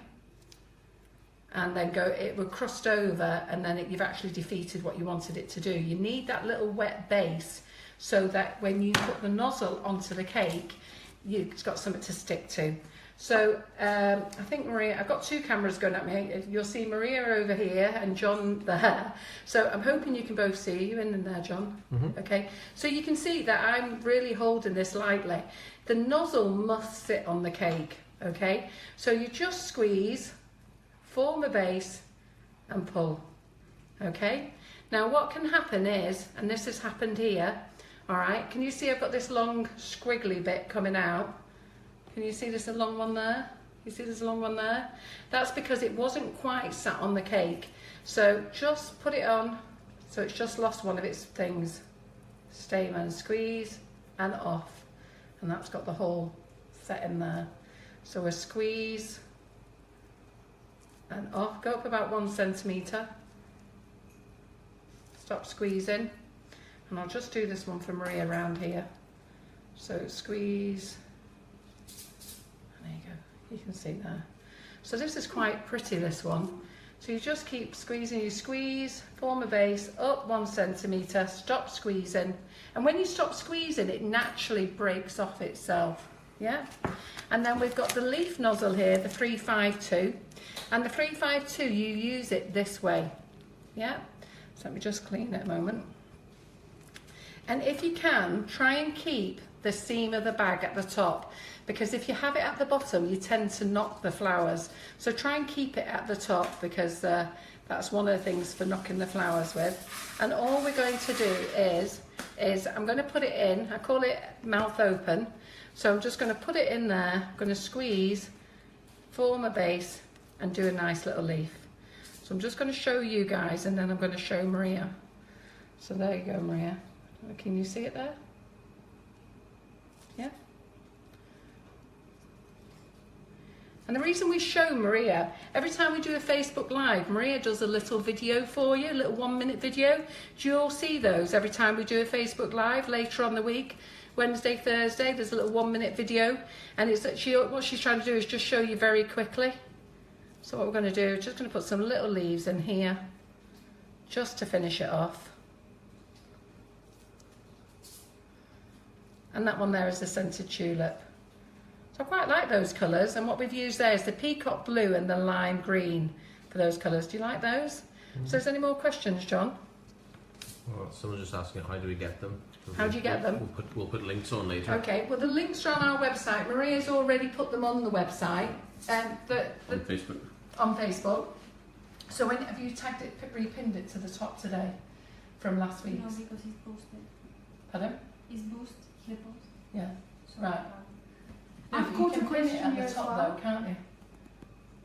and then it will crust over, and then you've actually defeated what you wanted it to do. You need that little wet base so that when you put the nozzle onto the cake, it's got something to stick to. So I think Maria, I've got two cameras going at me. You'll see Maria over here and John there. So I'm hoping you can both see. You in there, John? Mm-hmm. Okay. So you can see that I'm really holding this lightly. The nozzle must sit on the cake. Okay. So you just squeeze, form a base, and pull. Okay. Now what can happen is, and this has happened here. All right. Can you see I've got this long squiggly bit coming out? Can you see there's a long one there? You see there's a long one there? That's because it wasn't quite sat on the cake. So just put it on, so it's just lost one of its things. Stamen, squeeze and off. And that's got the whole set in there. So a squeeze and off. Go up about 1 centimetre. Stop squeezing. And I'll just do this one for Maria around here. So squeeze. There you go, you can see there. So this is quite pretty, this one. So you just keep squeezing, you squeeze, form a base, up 1 centimetre, stop squeezing. And when you stop squeezing, it naturally breaks off itself, yeah? And then we've got the leaf nozzle here, the 352. And the 352, you use it this way, yeah? So let me just clean it a moment. And if you can, try and keep the seam of the bag at the top, because if you have it at the bottom, you tend to knock the flowers. So try and keep it at the top, because that's one of the things for knocking the flowers with. And all we're going to do is I'm going to put it in, I call it mouth open. So I'm just going to put it in there, I'm going to squeeze, form a base, and do a nice little leaf. So I'm just going to show you guys, and then I'm going to show Maria. So there you go, Maria. Can you see it there? Yeah? And the reason we show Maria, every time we do a Facebook Live, Maria does a little video for you, a little 1-minute video. Do you all see those every time we do a Facebook Live later on the week? Wednesday, Thursday, there's a little 1-minute video. And it's that what she's trying to do is just show you very quickly. So what we're going to do is just going to put some little leaves in here, just to finish it off. And that one there is the scented tulip. So I quite like those colours, and what we've used there is the peacock blue and the lime green for those colours. Do you like those? So is there any more questions, John? Well, someone's just asking, how do we get them? How do you get them? We'll put links on later. Okay, well the links are on our website. Maria's already put them on the website. On Facebook. On Facebook. So when have you tagged it, repinned it to the top today from last week? No, because it's posted. Pardon? It's boosted, the post. Yeah, So, right. I've You got can a pin it question at here the as top well. though, can't you?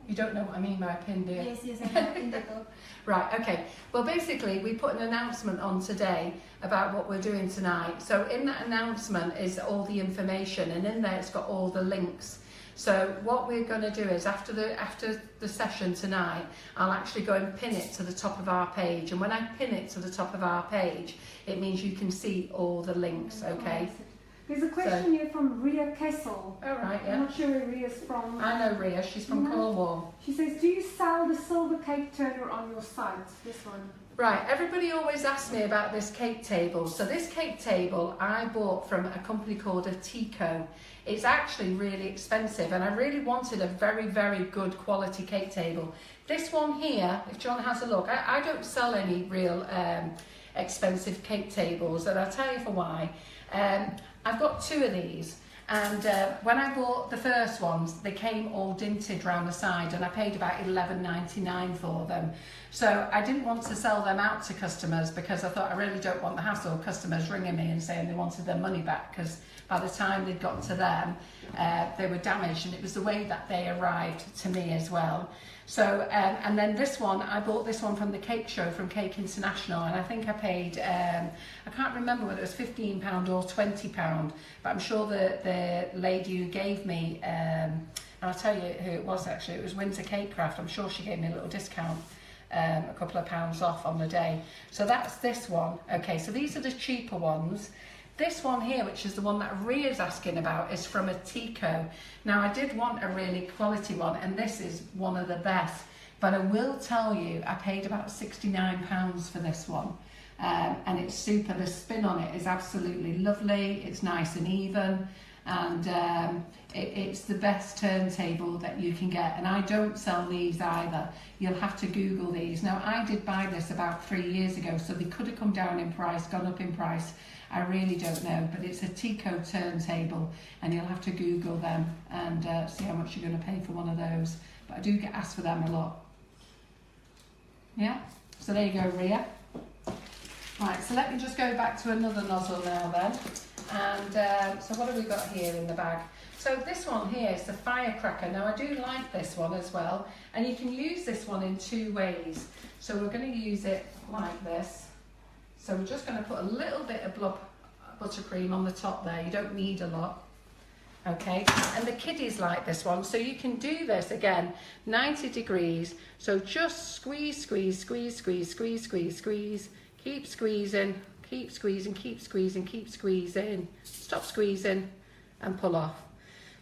You don't know what I mean by pin, do you? Yes, I have in the top. Right, okay. Well, basically, we put an announcement on today about what we're doing tonight. So in that announcement is all the information, and in there it's got all the links. So what we're going to do is after the session tonight, I'll actually go and pin it to the top of our page. And when I pin it to the top of our page, it means you can see all the links, okay? There's a question here from Ria Kessel. All right, I'm yeah. not sure where Ria's from. I know Ria, she's from No. Cornwall. She says, do you sell the silver cake turner on your site? This one. Right, everybody always asks me about this cake table. So this cake table I bought from a company called Atico. It's actually really expensive, and I really wanted a very, very good quality cake table. This one here, if John has a look, I don't sell any real expensive cake tables, and I'll tell you for why. I've got 2 of these, and when I bought the first ones, they came all dinted round the side, and I paid about $11.99 for them. So I didn't want to sell them out to customers, because I thought I really don't want the hassle of customers ringing me and saying they wanted their money back, because by the time they'd got to them, they were damaged, and it was the way that they arrived to me as well. So, and then this one, I bought this one from the cake show from Cake International, and I think I paid, I can't remember whether it was £15 or £20, but I'm sure the lady who gave me, and I'll tell you who it was actually, it was Winter Cake Craft. I'm sure she gave me a little discount, a couple of pounds off on the day. So that's this one. Okay, so these are the cheaper ones. This one here, which is the one that Ria's asking about, is from Atico. Now, I did want a really quality one, and this is one of the best. But I will tell you, I paid about £69 for this one. And it's super. The spin on it is absolutely lovely. It's nice and even. And it's the best turntable that you can get. And I don't sell these either. You'll have to Google these. Now, I did buy this about 3 years ago, so they could have come down in price, gone up in price. I really don't know, but it's a Atico turntable, and you'll have to Google them and see how much you're going to pay for one of those. But I do get asked for them a lot. Yeah, so there you go, Ria. Right, so let me just go back to another nozzle now then. And so what have we got here in the bag? So this one here is the firecracker. Now I do like this one as well, and you can use this one in 2 ways. So we're going to use it like this. So we're just going to put a little bit of buttercream on the top there. You don't need a lot. Okay, and the kiddies like this one. So you can do this again, 90 degrees. So just squeeze, squeeze, squeeze, squeeze, squeeze, squeeze, squeeze. Keep squeezing, keep squeezing, keep squeezing, keep squeezing. Stop squeezing and pull off.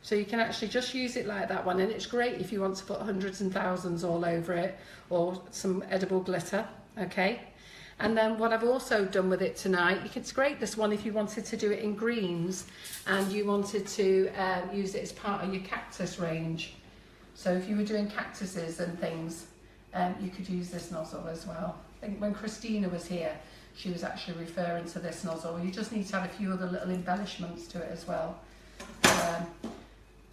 So you can actually just use it like that one, and it's great if you want to put hundreds and thousands all over it, or some edible glitter, okay? And then what I've also done with it tonight, you can scrape this one if you wanted to do it in greens and you wanted to use it as part of your cactus range. So if you were doing cactuses and things, you could use this nozzle as well. I think when Christina was here, she was actually referring to this nozzle. You just need to add a few other little embellishments to it as well.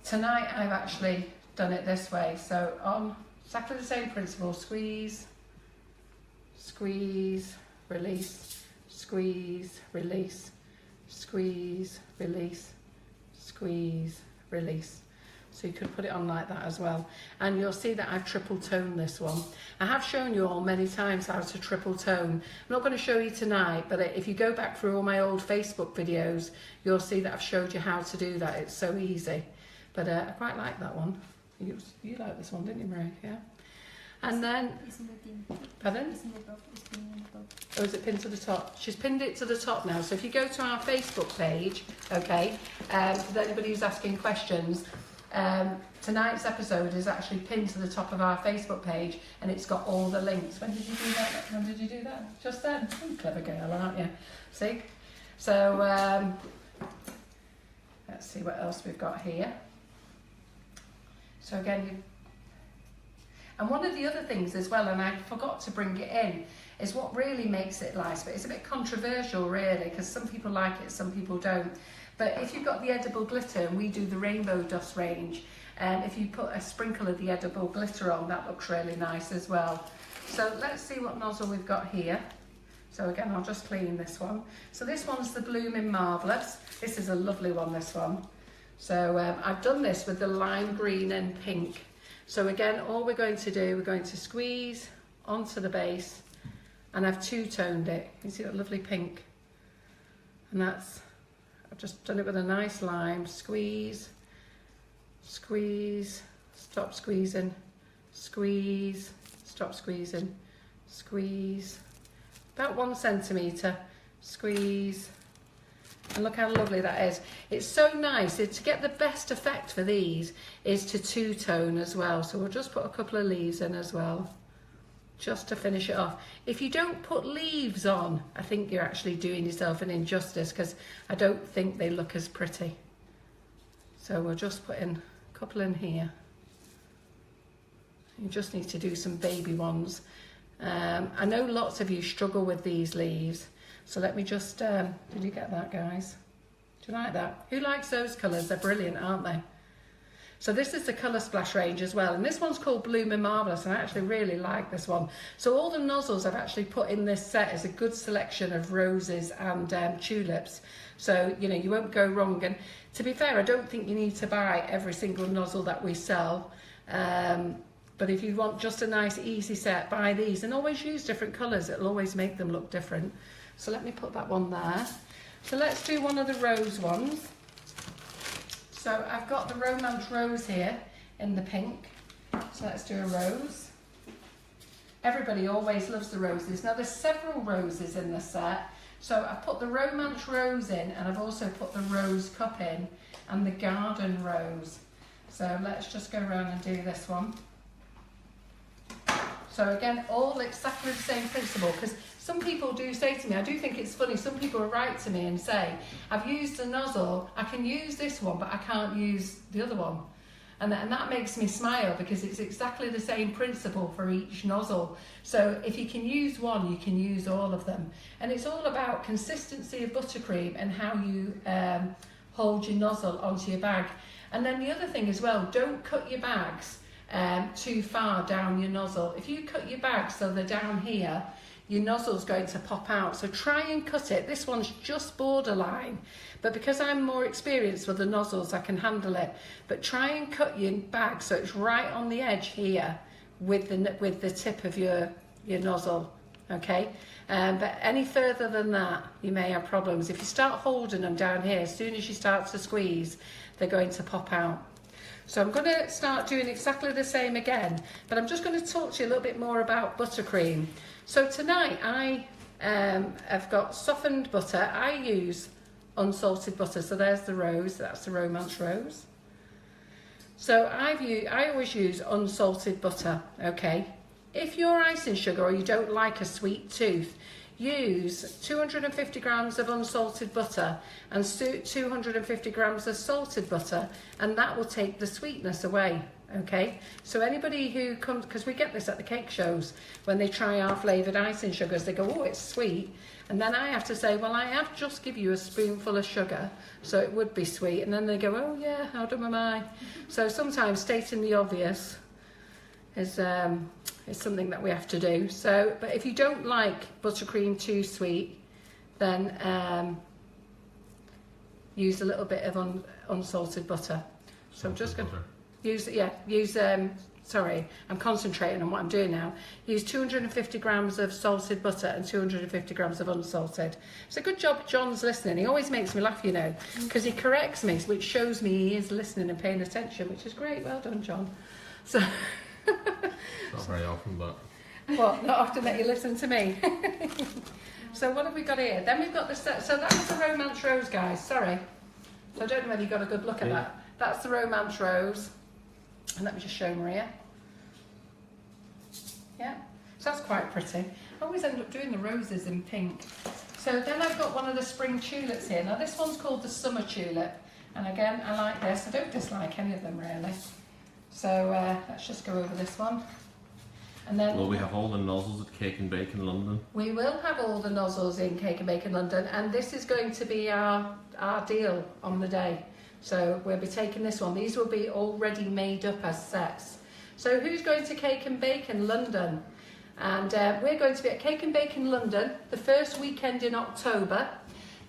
Tonight I've actually done it this way. So on exactly the same principle, squeeze, squeeze, release, squeeze, release, squeeze, release, squeeze, release. So you could put it on like that as well. And you'll see that I've triple toned this one. I have shown you all many times how to triple tone. I'm not going to show you tonight, but if you go back through all my old Facebook videos, you'll see that I've showed you how to do that. It's so easy. But I quite like that one. You like this one, didn't you, Marie? Yeah. And then, pardon? Oh, is it pinned to the top? She's pinned it to the top now. So if you go to our Facebook page, okay, for anybody who's asking questions, tonight's episode is actually pinned to the top of our Facebook page, and it's got all the links. When did you do that? When did you do that? Just then. Clever girl, aren't you? See? So, let's see what else we've got here. So again, and one of the other things as well, and I forgot to bring it in, is what really makes it nice, but it's a bit controversial really, because some people like it, some people don't. But if you've got the edible glitter, and we do the rainbow dust range, if you put a sprinkle of the edible glitter on, that looks really nice as well. So let's see what nozzle we've got here. So again, I'll just clean this one. So this one's the Blooming Marvellous. This is a lovely one, this one. So I've done this with the lime green and pink. So again, all we're going to do, we're going to squeeze onto the base, and I've two-toned it. You see that lovely pink? And that's, I've just done it with a nice lime. Squeeze, squeeze, stop squeezing, squeeze, stop squeezing, squeeze. About 1 centimetre, squeeze. And look how lovely that is. It's so nice. To get the best effect for these is to two-tone as well. So we'll just put a couple of leaves in as well, just to finish it off. If you don't put leaves on, I think you're actually doing yourself an injustice, because I don't think they look as pretty. So we'll just put in a couple in here. You just need to do some baby ones. I know lots of you struggle with these leaves. So let me just, did you get that, guys? Do you like that? Who likes those colours? They're brilliant, aren't they? So this is the Colour Splash range as well. And this one's called Blooming Marvellous, and I actually really like this one. So all the nozzles I've actually put in this set is a good selection of roses and tulips. So, you know, you won't go wrong. And to be fair, I don't think you need to buy every single nozzle that we sell. But if you want just a nice, easy set, buy these. And always use different colours. It'll always make them look different. So let me put that one there. So let's do one of the rose ones. So I've got the Romance Rose here in the pink. So let's do a rose. Everybody always loves the roses. Now there's several roses in the set. So I've put the Romance Rose in, and I've also put the Rose Cup in, and the Garden Rose. So let's just go around and do this one. So again, all exactly the same principle, because some people do say to me, I do think it's funny, some people will write to me and say, I've used a nozzle, I can use this one, but I can't use the other one. And that makes me smile, because it's exactly the same principle for each nozzle. So if you can use one, you can use all of them. And it's all about consistency of buttercream and how you hold your nozzle onto your bag. And then the other thing as well, don't cut your bags too far down your nozzle. If you cut your bag so they're down here, your nozzle's going to pop out. So try and cut it. This one's just borderline, but because I'm more experienced with the nozzles, I can handle it. But try and cut your bag so it's right on the edge here with the tip of your nozzle, okay? But any further than that, you may have problems. If you start holding them down here, as soon as you start to squeeze, they're going to pop out. So I'm going to start doing exactly the same again, but I'm just going to talk to you a little bit more about buttercream. So tonight I have got softened butter. I use unsalted butter. So there's the rose, that's the Romance Rose. So I always use unsalted butter, okay? If you're icing sugar or you don't like a sweet tooth, use 250 grams of unsalted butter and 250 grams of salted butter, and that will take the sweetness away, okay? So anybody who comes, because we get this at the cake shows, when they try our flavoured icing sugars, they go, oh, it's sweet. And then I have to say, well, I have just give you a spoonful of sugar, so it would be sweet. And then they go, oh yeah, how dumb am I? So sometimes stating the obvious is something that we have to do. So, but if you don't like buttercream too sweet, then use a little bit of unsalted butter. So I'm just going to use, sorry, I'm concentrating on what I'm doing now. Use 250 grams of salted butter and 250 grams of unsalted. It's a good job John's listening. He always makes me laugh, you know, because he corrects me, which shows me he is listening and paying attention, which is great. Well done, John. So... Not very often, but... What, not often that you listen to me? So what have we got here? Then we've got the... So that was the Romance Rose, guys. Sorry. So I don't know whether you got a good look at that. That's the Romance Rose. And let me just show Maria. Yeah. So that's quite pretty. I always end up doing the roses in pink. So then I've got one of the spring tulips here. Now this one's called the Summer Tulip. And again, I like this. I don't dislike any of them really. So let's just go over this one. And then well, we have all the nozzles at Cake and Bake in London. We will have all the nozzles in Cake and Bake in London, and this is going to be our deal on the day. So we'll be taking this one. These will be already made up as sets. So who's going to Cake and Bake in London? And we're going to be at Cake and Bake in London the first weekend in October.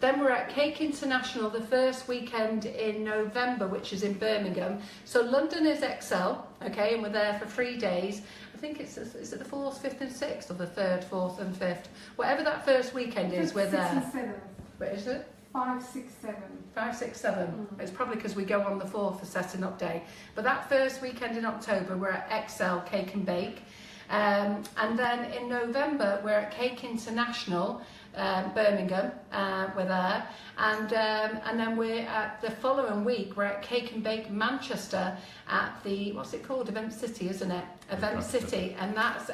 Then we're at Cake International the first weekend in November, which is in Birmingham. So London is XL, okay, and we're there for 3 days. I think is it the 4th, 5th and 6th, or the 3rd, 4th and 5th? Whatever that first weekend is, we're there. 6 and 7. Where is it? 5, 6, 7. 5, 6, 7. It's probably because we go on the 4th for setting up day. But that first weekend in October, we're at XL Cake and Bake. And then in November, we're at Cake International, Birmingham, we're there, and then we're at the following week we're at Cake and Bake Manchester at the, what's it called, Event City, isn't it? Event City, and that's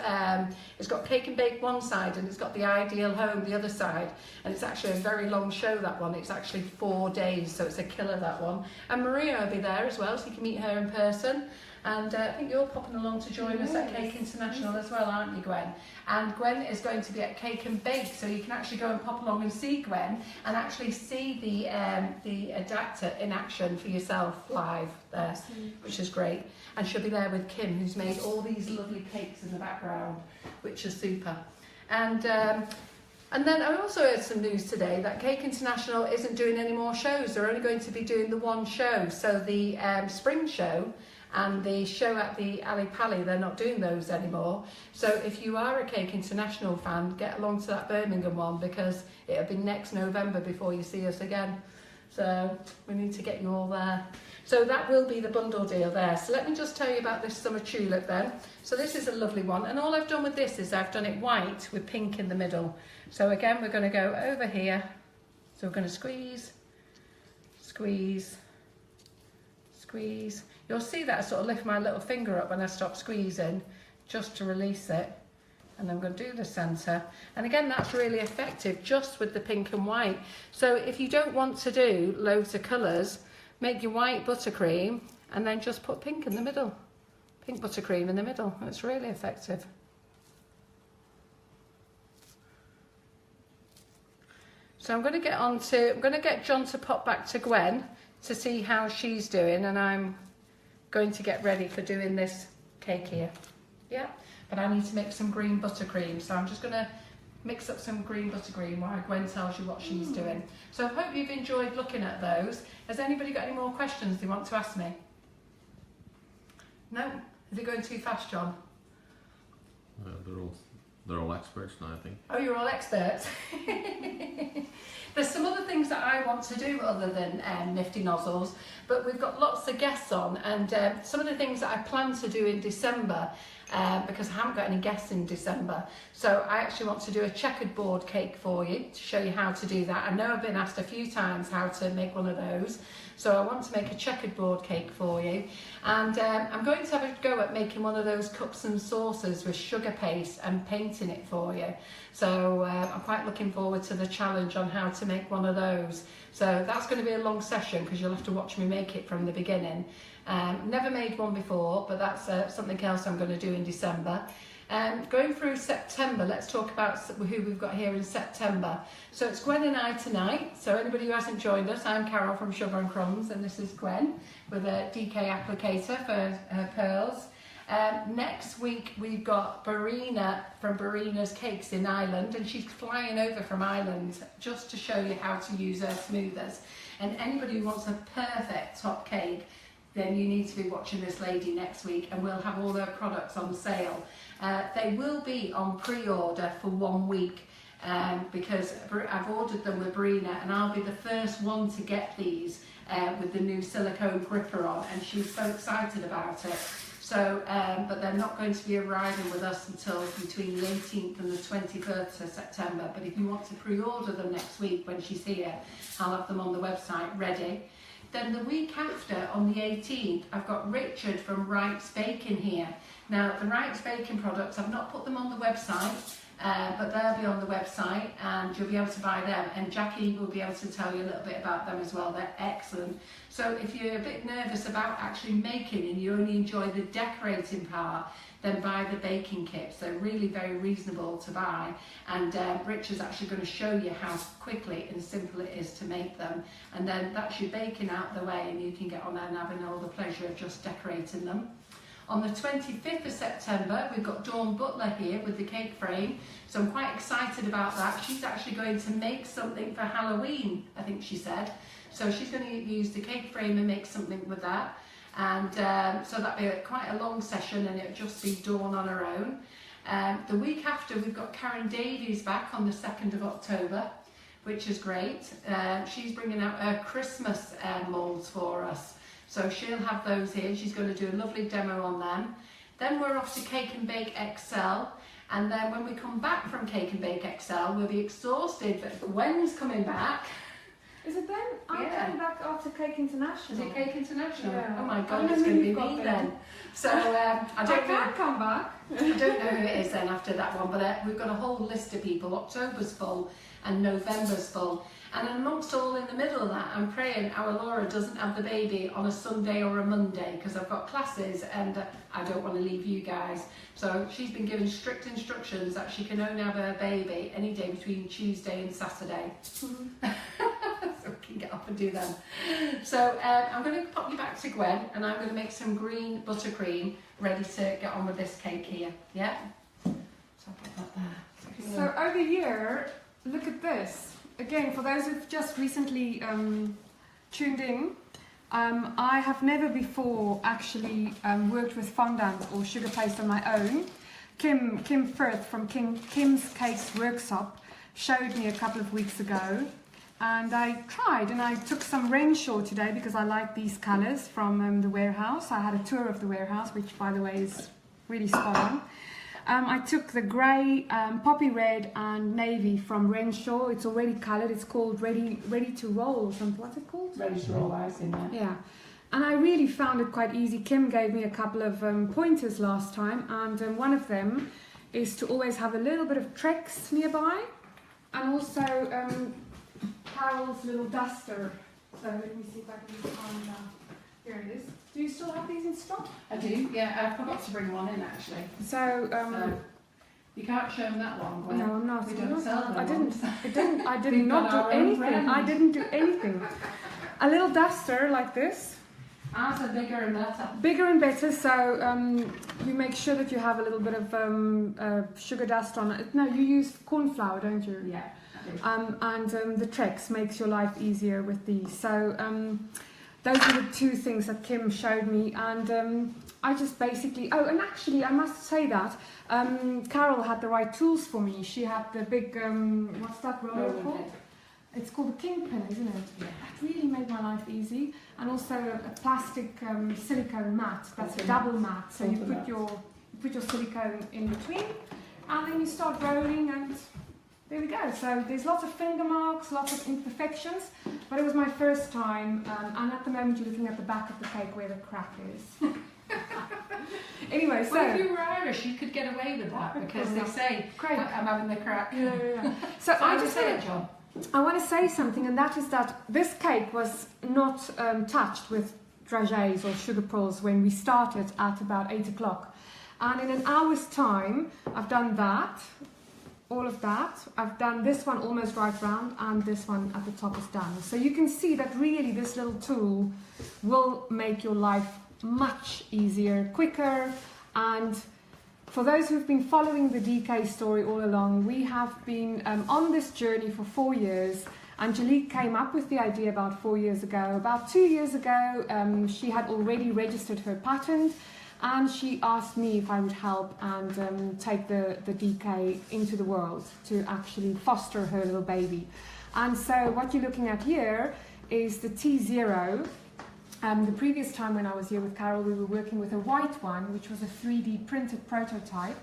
it's got Cake and Bake one side and it's got the Ideal Home the other side, and it's actually a very long show, that one. It's actually 4 days, so it's a killer, that one. And Maria will be there as well, so you can meet her in person. And I think you're popping along to join us at Cake International as well, aren't you, Gwen? And Gwen is going to be at Cake and Bake, so you can actually go and pop along and see Gwen and actually see the adapter in action for yourself live there, which is great. And she'll be there with Kim, who's made all these lovely cakes in the background, which is super. And then I also heard some news today that Cake International isn't doing any more shows. They're only going to be doing the one show. So the spring show and the show at the Ali Pali, they're not doing those anymore. So if you are a Cake International fan, get along to that Birmingham one, because it'll be next November before you see us again. So we need to get you all there. So that will be the bundle deal there. So let me just tell you about this Summer Tulip then. So this is a lovely one, and all I've done with this is I've done it white with pink in the middle. So again, we're going to go over here. So we're going to squeeze, squeeze, squeeze. You'll see that I sort of lift my little finger up when I stop squeezing, just to release it. And I'm going to do the centre. And again, that's really effective just with the pink and white. So if you don't want to do loads of colours, make your white buttercream and then just put pink in the middle. Pink buttercream in the middle. It's really effective. So I'm going to get John to pop back to Gwen to see how she's doing, and I'm going to get ready for doing this cake here. Yeah, but I need to make some green buttercream, so I'm just going to mix up some green buttercream while Gwen tells you what she's doing. So I hope you've enjoyed looking at those. Has anybody got any more questions they want to ask me? No? Is it going too fast, John? They're all experts now, I think. Oh, you're all experts. There's some other things that I want to do other than Nifty Nozzles, but we've got lots of guests on, and some of the things that I plan to do in December, because I haven't got any guests in December, so I actually want to do a checkered board cake for you to show you how to do that. I know I've been asked a few times how to make one of those, So I want to make a checkered board cake for you, and I'm going to have a go at making one of those cups and saucers with sugar paste and painting it for you. So I'm quite looking forward to the challenge on how to make one of those. So that's going to be a long session because you'll have to watch me make it from the beginning. Never made one before, but that's something else I'm going to do in December. Going through September, let's talk about who we've got here in September. So it's Gwen and I tonight. So anybody who hasn't joined us, I'm Carol from Sugar and Crumbs, and this is Gwen with a DK applicator for her pearls. Next week we've got Barina from Barina's Cakes in Ireland, and she's flying over from Ireland just to show you how to use her smoothers. And anybody who wants a perfect top cake, then you need to be watching this lady next week, and we'll have all their products on sale. They will be on pre-order for 1 week because I've ordered them with Brina, and I'll be the first one to get these with the new silicone gripper on, and she's so excited about it. So, but they're not going to be arriving with us until between the 18th and the 21st of September. But if you want to pre-order them next week when she's here, I'll have them on the website ready. Then the week after, on the 18th, I've got Richard from Wright's Baking here. Now, the Wright's Baking products, I've not put them on the website, but they'll be on the website and you'll be able to buy them. And Jackie will be able to tell you a little bit about them as well. They're excellent. So if you're a bit nervous about actually making and you only enjoy the decorating part, then buy the baking kits. They're really very reasonable to buy, and Richard's actually going to show you how quickly and simple it is to make them, and then that's your baking out the way and you can get on there and having all the pleasure of just decorating them. On the 25th of September, we've got Dawn Butler here with the cake frame, so I'm quite excited about that. She's actually going to make something for Halloween, I think she said. So she's going to use the cake frame and make something with that. And so that'll be quite a long session, and it'll just be Dawn on her own. The week after, we've got Karen Davies back on the 2nd of October, which is great. She's bringing out her Christmas moulds for us. So she'll have those here. She's going to do a lovely demo on them. Then we're off to Cake and Bake XL. And then when we come back from Cake and Bake XL, we'll be exhausted, but Gwen's coming back. Is it then? I'm coming back after Cake International. Is it Cake International? Yeah. Oh my God, it's going to be me then. So I can't come back. I don't know who it is then after that one, but we've got a whole list of people. October's full and November's full. And amongst all in the middle of that, I'm praying our Laura doesn't have the baby on a Sunday or a Monday, because I've got classes and I don't want to leave you guys. So she's been given strict instructions that she can only have her baby any day between Tuesday and Saturday. So we can get up and do them. So I'm going to pop you back to Gwen, and I'm going to make some green buttercream ready to get on with this cake here. Yeah? So I'll put that there. So over here, look at this. Again, for those who've just recently tuned in, I have never before actually worked with fondant or sugar paste on my own. Kim Firth from Kim's Cakes Workshop showed me a couple of weeks ago, and I tried, and I took some Renshaw today because I like these colours from the warehouse. I had a tour of the warehouse, which by the way is really spot on. I took the grey, poppy red and navy from Renshaw. It's already coloured. It's called Ready to Roll. What's it called? Ready to Roll, I see that. Yeah. And I really found it quite easy. Kim gave me a couple of pointers last time, and one of them is to always have a little bit of Trex nearby, and also Carol's little duster. So let me see if I can find that. Here it is. Do you still have these in stock? I do, yeah. I forgot to bring one in actually. So, So you can't show them that one. Gwen. no, I'm not. We don't sell them. I did We've not got do our own anything. brand. I didn't do anything. A little duster like this. Ours are bigger and better. Bigger and better, so you make sure that you have a little bit of sugar dust on it. No, you use corn flour, don't you? Yeah, I do. And the Trex makes your life easier with these. So those are the two things that Kim showed me, and I just basically, oh, and actually I must say that Carol had the right tools for me. She had the big, what's that roller called? It's called a kingpin, isn't it? Yeah. That really made my life easy. And also a plastic silicone mat. That's a double mat. So you put your silicone in between, and then you start rolling, and there we go. So there's lots of finger marks, lots of imperfections, but it was my first time, and at the moment you're looking at the back of the cake where the crack is. Anyway, so... Well, if you were Irish, you could get away with that, because they say, I'm having the crack. Yeah. So I just say it, John. I want to say something, and that is that this cake was not touched with dragées or sugar pearls when we started at about 8 o'clock. And in an hour's time, I've done that, all of that. I've done this one almost right round, and this one at the top is done. So you can see that really this little tool will make your life much easier, quicker, and for those who've been following the DK story all along, we have been on this journey for 4 years. Angelique came up with the idea about 4 years ago. About 2 years ago, she had already registered her patent, and she asked me if I would help and take the DK into the world to actually foster her little baby. And so what you're looking at here is the T0. The previous time when I was here with Carol, we were working with a white one, which was a 3D printed prototype,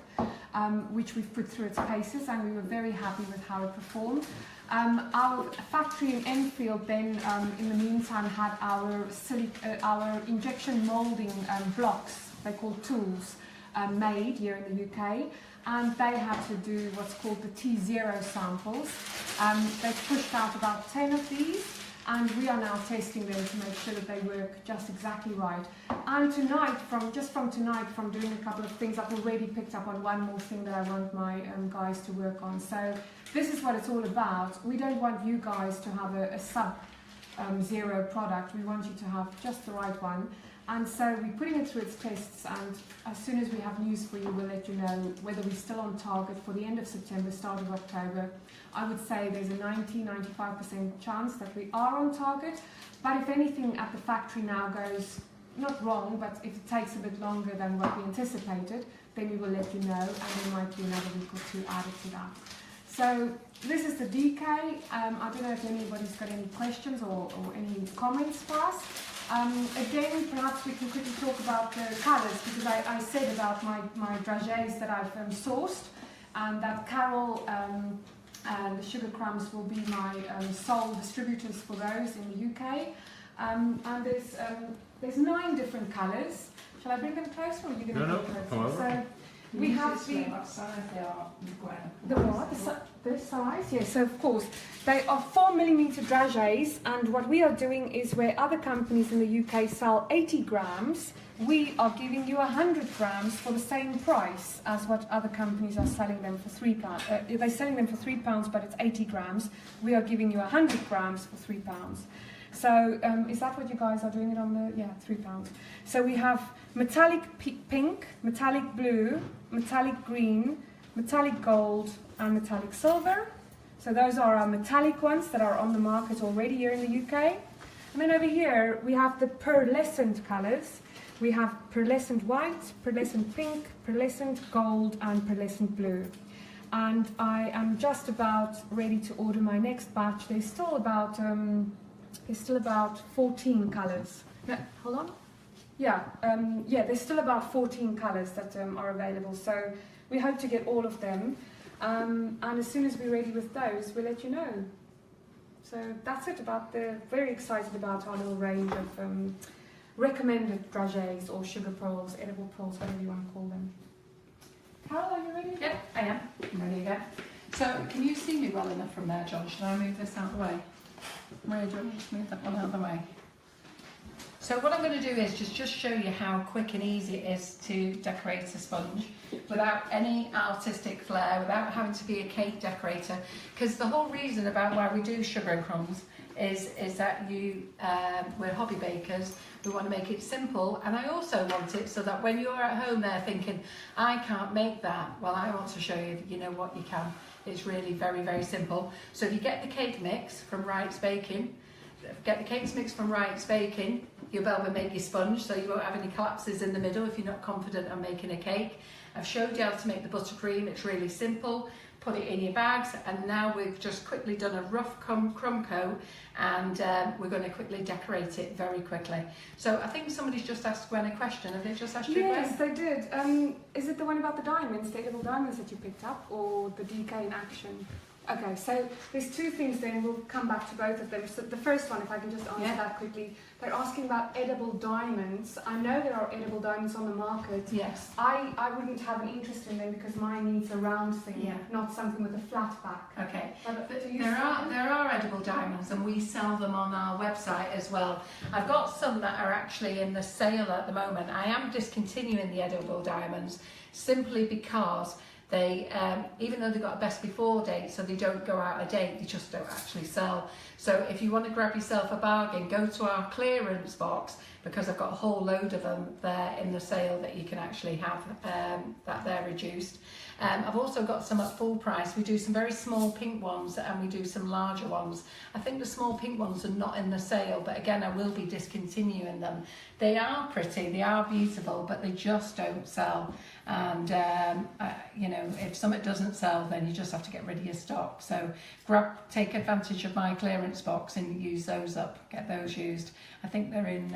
which we've put through its paces, and we were very happy with how it performed. Our factory in Enfield then, in the meantime, had our injection moulding blocks, they call tools, made here in the UK, and they had to do what's called the T0 samples. They pushed out about 10 of these, and we are now testing them to make sure that they work just exactly right. And tonight, from doing a couple of things, I've already picked up on one more thing that I want my guys to work on. So this is what it's all about. We don't want you guys to have a sub-zero product. We want you to have just the right one. And so we're putting it through its tests, and as soon as we have news for you, we'll let you know whether we're still on target for the end of September, start of October. I would say there's a 90-95% chance that we are on target, but if anything at the factory now goes not wrong, but if it takes a bit longer than what we anticipated, then we will let you know, and there might be another week or two added to that. So this is the DK. I don't know if anybody's got any questions or any comments for us. Again, perhaps we can quickly talk about the colours, because I said about my dragées that I've sourced, and that Carol and the Sugar Crumbs will be my sole distributors for those in the UK. And there's 9 different colours. Shall I bring them closer, or are you going to No, come over? So we have the what? This size? Yes, so of course they are 4mm dragées, and what we are doing is, where other companies in the UK sell 80 grams, we are giving you 100 grams for the same price as what other companies are selling them for £3. They're selling them for £3, but it's 80 grams. We are giving you 100 grams for £3. So is that what you guys are doing it on the, yeah, £3. So we have metallic pink, metallic blue, metallic green, metallic gold, and metallic silver. So those are our metallic ones that are on the market already here in the UK. And then over here we have the pearlescent colours. We have pearlescent white, pearlescent pink, pearlescent gold, and pearlescent blue. And I am just about ready to order my next batch. There's still about 14 colours. No, hold on. Yeah, there's still about 14 colours that are available. So we hope to get all of them. And as soon as we're ready with those, we'll let you know. So that's it. Very excited about our little range of recommended dragées or sugar pearls, edible pearls, whatever you want to call them. Carol, are you ready? Yep, I am. I'm ready again. So can you see me well enough from there, John? Should I move this out of the way? Maria, do you want me to just move that one out of the way? So what I'm going to do is just show you how quick and easy it is to decorate a sponge without any artistic flair, without having to be a cake decorator. Because the whole reason about why we do sugar and crumbs is that we're hobby bakers. We want to make it simple, and I also want it so that when you're at home there thinking, I can't make that, well, I want to show you that you know what you can. It's really very, very simple. So if you get the cake mix from Wright's Baking, you'll be able to make your sponge, so you won't have any collapses in the middle if you're not confident on making a cake. I've showed you how to make the buttercream. It's really simple. Put it in your bags, and now we've just quickly done a rough crumb coat, and we're going to quickly decorate it very quickly. So I think somebody's just asked Gwen a question. Have they just asked you, Gwen? Yes, they did. Is it the one about the diamonds, the edible diamonds that you picked up, or the DK in action? Okay, so there's two things then, we'll come back to both of them. So the first one, if I can just answer Yeah. that quickly, they're asking about edible diamonds. I know there are edible diamonds on the market. Yes. I wouldn't have an interest in them because mine needs a round thing, Yeah. not something with a flat back. Okay. But do you There sell them? are edible diamonds, and we sell them on our website as well. I've got some that are actually in the sale at the moment. I am discontinuing the edible diamonds simply because they, even though they've got a best before date, so they don't go out of date, they just don't actually sell. So if you want to grab yourself a bargain, go to our clearance box, because I've got a whole load of them there in the sale that you can actually have, that they're reduced. I've also got some at full price. We do some very small pink ones and we do some larger ones. I think the small pink ones are not in the sale, but again, I will be discontinuing them. They are pretty, they are beautiful, but they just don't sell. And you know, if something doesn't sell, then you just have to get rid of your stock. So take advantage of my clearance box and use those up, get those used. I think they're in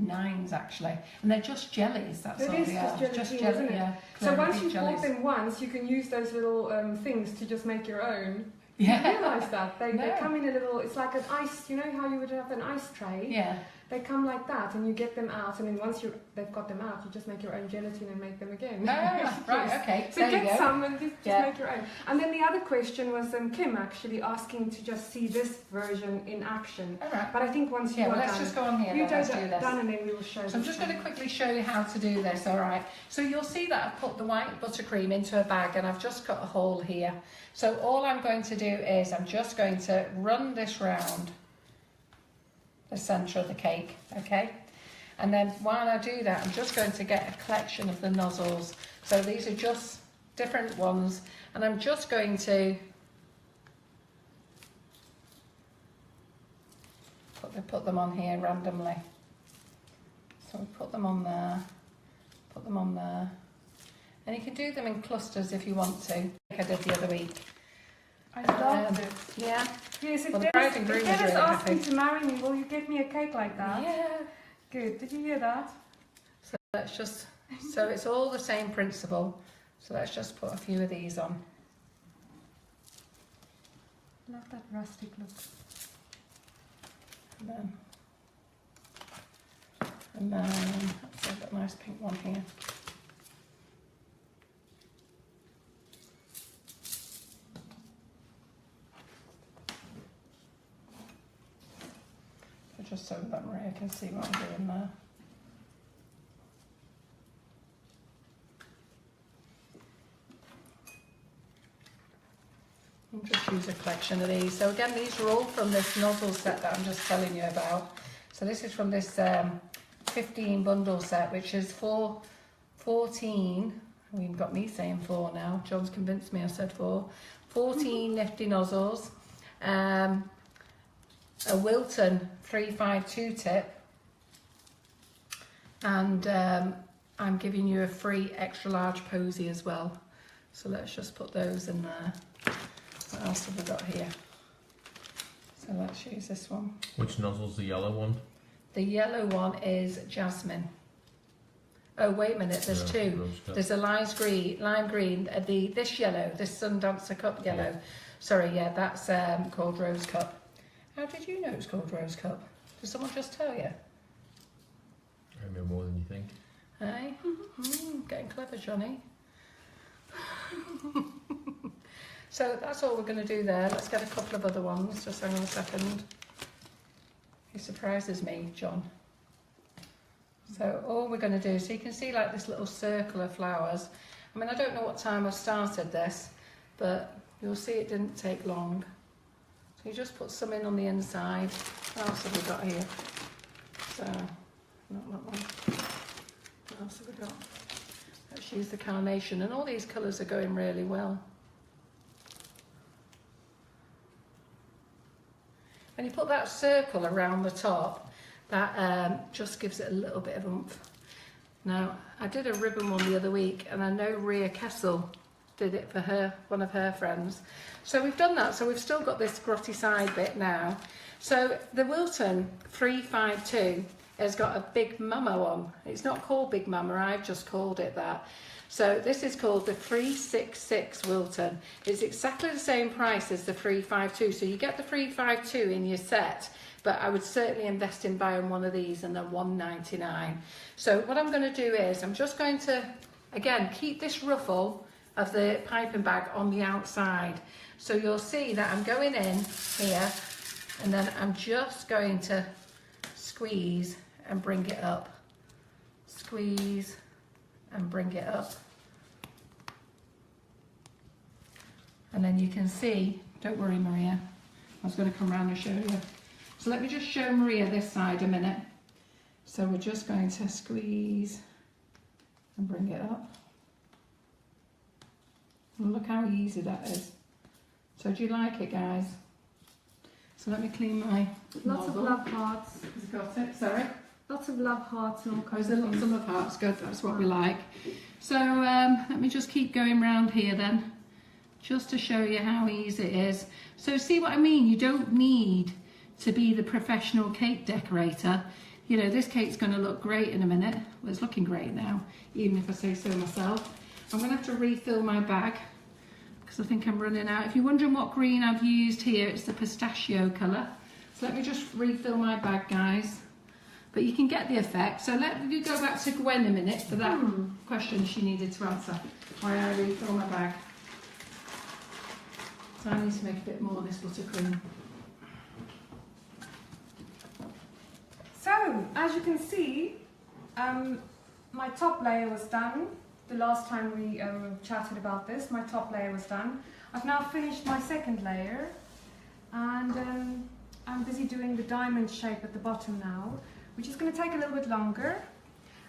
9s actually, and they're just jellies. That's It all is they are. just jelly, isn't it? Yeah. So once you've jellies. bought them once, you can use those little things to just make your own. Yeah. You realise that? They No. come in a little, it's like an ice, you know how you would have an ice tray? Yeah. They come like that and you get them out, and then once they've got them out, you just make your own gelatin and make them again. Ah, right, Yes. okay. So There you get go. some and just Yeah. make your own. And then the other question was Kim actually asking to just see this version in action. All right. But I think once you Yeah, are well, let's done, just go on here. you Then. Let's do do this. done and then we will show So I'm just going to quickly show you how to do this, all right? So you'll see that I've put the white buttercream into a bag and I've just got a hole here. So all I'm going to do is I'm just going to run this round the centre of the cake, okay? And then while I do that, I'm just going to get a collection of the nozzles. So these are just different ones, and I'm just going to put them on here randomly. So we put them on there, put them on there. And you can do them in clusters if you want to, like I did the other week. I loved it. Yeah. Yes, if Well, the bride and groom is really asked me happy. to marry me, will you get me a cake like that? Yeah. Good. Did you hear that? So let's just, so it's all the same principle. So let's just put a few of these on. Love that rustic look. And then I've got a nice pink one here. Just so that Maria can see what I'm doing there. I'll just use a collection of these. So again, these are all from this nozzle set that I'm just telling you about. So this is from this 15 bundle set, which is 14. We've got me saying 4 now. John's convinced me I said 4. 14 Nifty Nozzles. A Wilton 352 tip, and I'm giving you a free extra large Posy as well. So let's just put those in there. What else have we got here? So let's use this one. Which nozzle's the yellow one? The yellow one is Jasmine. Oh wait a minute, there's Yeah, two. rose cup. There's a lime green, this yellow, this Sundancer cup yellow. Yeah. Sorry, yeah, that's called Rose Cup. How did you know it's called Rose Cup? Did someone just tell you? I know more than you think. Hey? Getting clever, Johnny. So that's all we're going to do there. Let's get a couple of other ones. Just hang on a second. He surprises me, John. So all we're going to do, so you can see like this little circle of flowers. I mean, I don't know what time I started this, but you'll see it didn't take long. So you just put some in on the inside. What else have we got here? So, not that one. What else have we got? Let's use the carnation, and all these colours are going really well. When you put that circle around the top, that just gives it a little bit of oomph. Now, I did a ribbon one the other week, and I know Ria Kessel did it for her, one of her friends. So we've done that, so we've still got this grotty side bit now. So the Wilton 352 has got a Big Mama one. It's not called Big Mama, I've just called it that. So this is called the 366 Wilton. It's exactly the same price as the 352. So you get the 352 in your set, but I would certainly invest in buying one of these, and they're $1.99. So what I'm going to do is I'm just going to, again, keep this ruffle of the piping bag on the outside. So you'll see that I'm going in here, and then I'm just going to squeeze and bring it up. Squeeze and bring it up. And then you can see, don't worry Maria, I was going to come around and show you. So let me just show Maria this side a minute. So we're just going to squeeze and bring it up. And look how easy that is. So do you like it, guys? So let me clean my Lots of nozzle. love hearts. Has it got it? Sorry? Lots of love hearts and all kinds There's of lots things. of love hearts, good, that's what we like. So let me just keep going round here then, just to show you how easy it is. So see what I mean? You don't need to be the professional cake decorator. You know, this cake's going to look great in a minute. Well, it's looking great now, even if I say so myself. I'm going to have to refill my bag because I think I'm running out. If you're wondering what green I've used here, it's the pistachio colour. So let me just refill my bag, guys. But you can get the effect. So let me go back to Gwen a minute for that question she needed to answer. Why I refill my bag. So I need to make a bit more of this buttercream. So, as you can see, my top layer was done. The last time we chatted about this, my top layer was done. I've now finished my second layer, and I'm busy doing the diamond shape at the bottom now, which is going to take a little bit longer.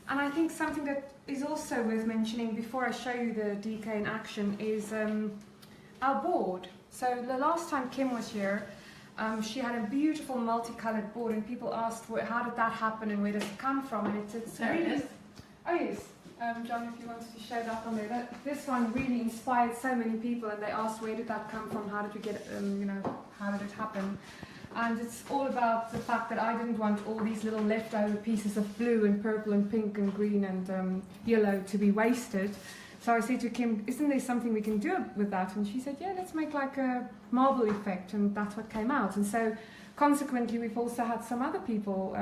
And I think something that is also worth mentioning before I show you the DK in action is our board. So the last time Kim was here, she had a beautiful multicolored board, and people asked, how did that happen and where does it come from? And it's There it is. Oh yes, John, if you wanted to show that on there. This one really inspired so many people, and they asked, where did that come from? How did we get it, how did it happen? And it's all about the fact that I didn't want all these little leftover pieces of blue and purple and pink and green and yellow to be wasted. So I said to Kim, isn't there something we can do with that? And she said, yeah, let's make like a marble effect, and that's what came out. And so consequently, we've also had some other people,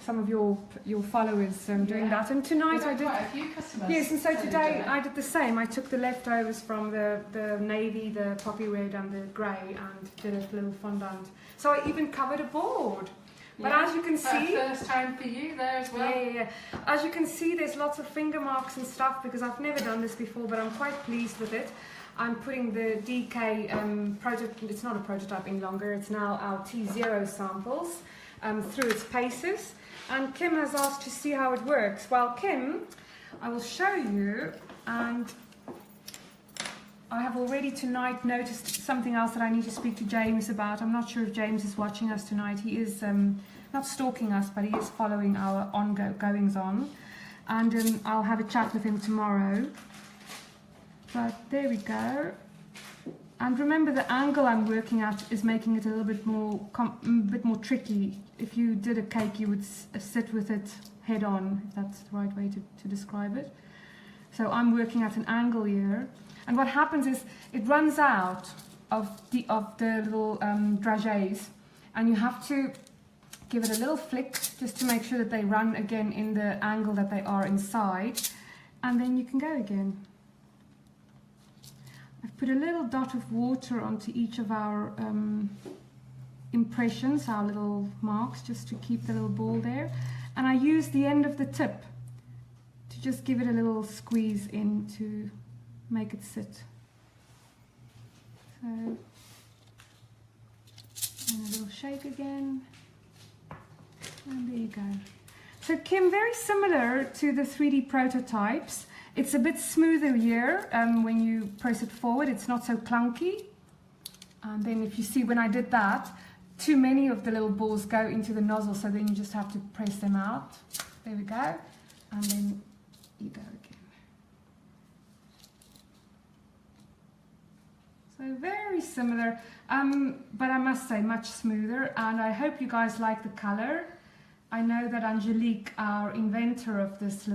some of your followers doing that. And tonight I did quite a few customers. Yes, and so that have today done it. I did the same. I took the leftovers from the navy, the poppy red and the grey, and did a little fondant. So I even covered a board. But Yeah, as you can that's see, first time for you there as well. yeah. As you can see, there's lots of finger marks and stuff because I've never done this before, but I'm quite pleased with it. I'm putting the DK prototype, it's not a prototype any longer, it's now our T0 samples through its paces. And Kim has asked to see how it works. Well, Kim, I will show you, and I have already tonight noticed something else that I need to speak to James about. I'm not sure if James is watching us tonight. He is not stalking us, but he is following our goings on. And I'll have a chat with him tomorrow. But there we go. And remember, the angle I'm working at is making it a little bit more tricky. If you did a cake, you would sit with it head on, if that's the right way to describe it. So I'm working at an angle here. And what happens is it runs out of the little dragées, and you have to give it a little flick just to make sure that they run again in the angle that they are inside, and then you can go again. I've put a little dot of water onto each of our impressions, our little marks, just to keep the little ball there, and I use the end of the tip to just give it a little squeeze in to make it sit. So, and a little shake again, and there you go. So Kim, very similar to the 3D prototypes. It's a bit smoother here when you press it forward. It's not so clunky. And then if you see when I did that, too many of the little balls go into the nozzle, so then you just have to press them out. There we go. And then you go again. So very similar, but I must say much smoother, and I hope you guys like the colour. I know that Angelique, our inventor of this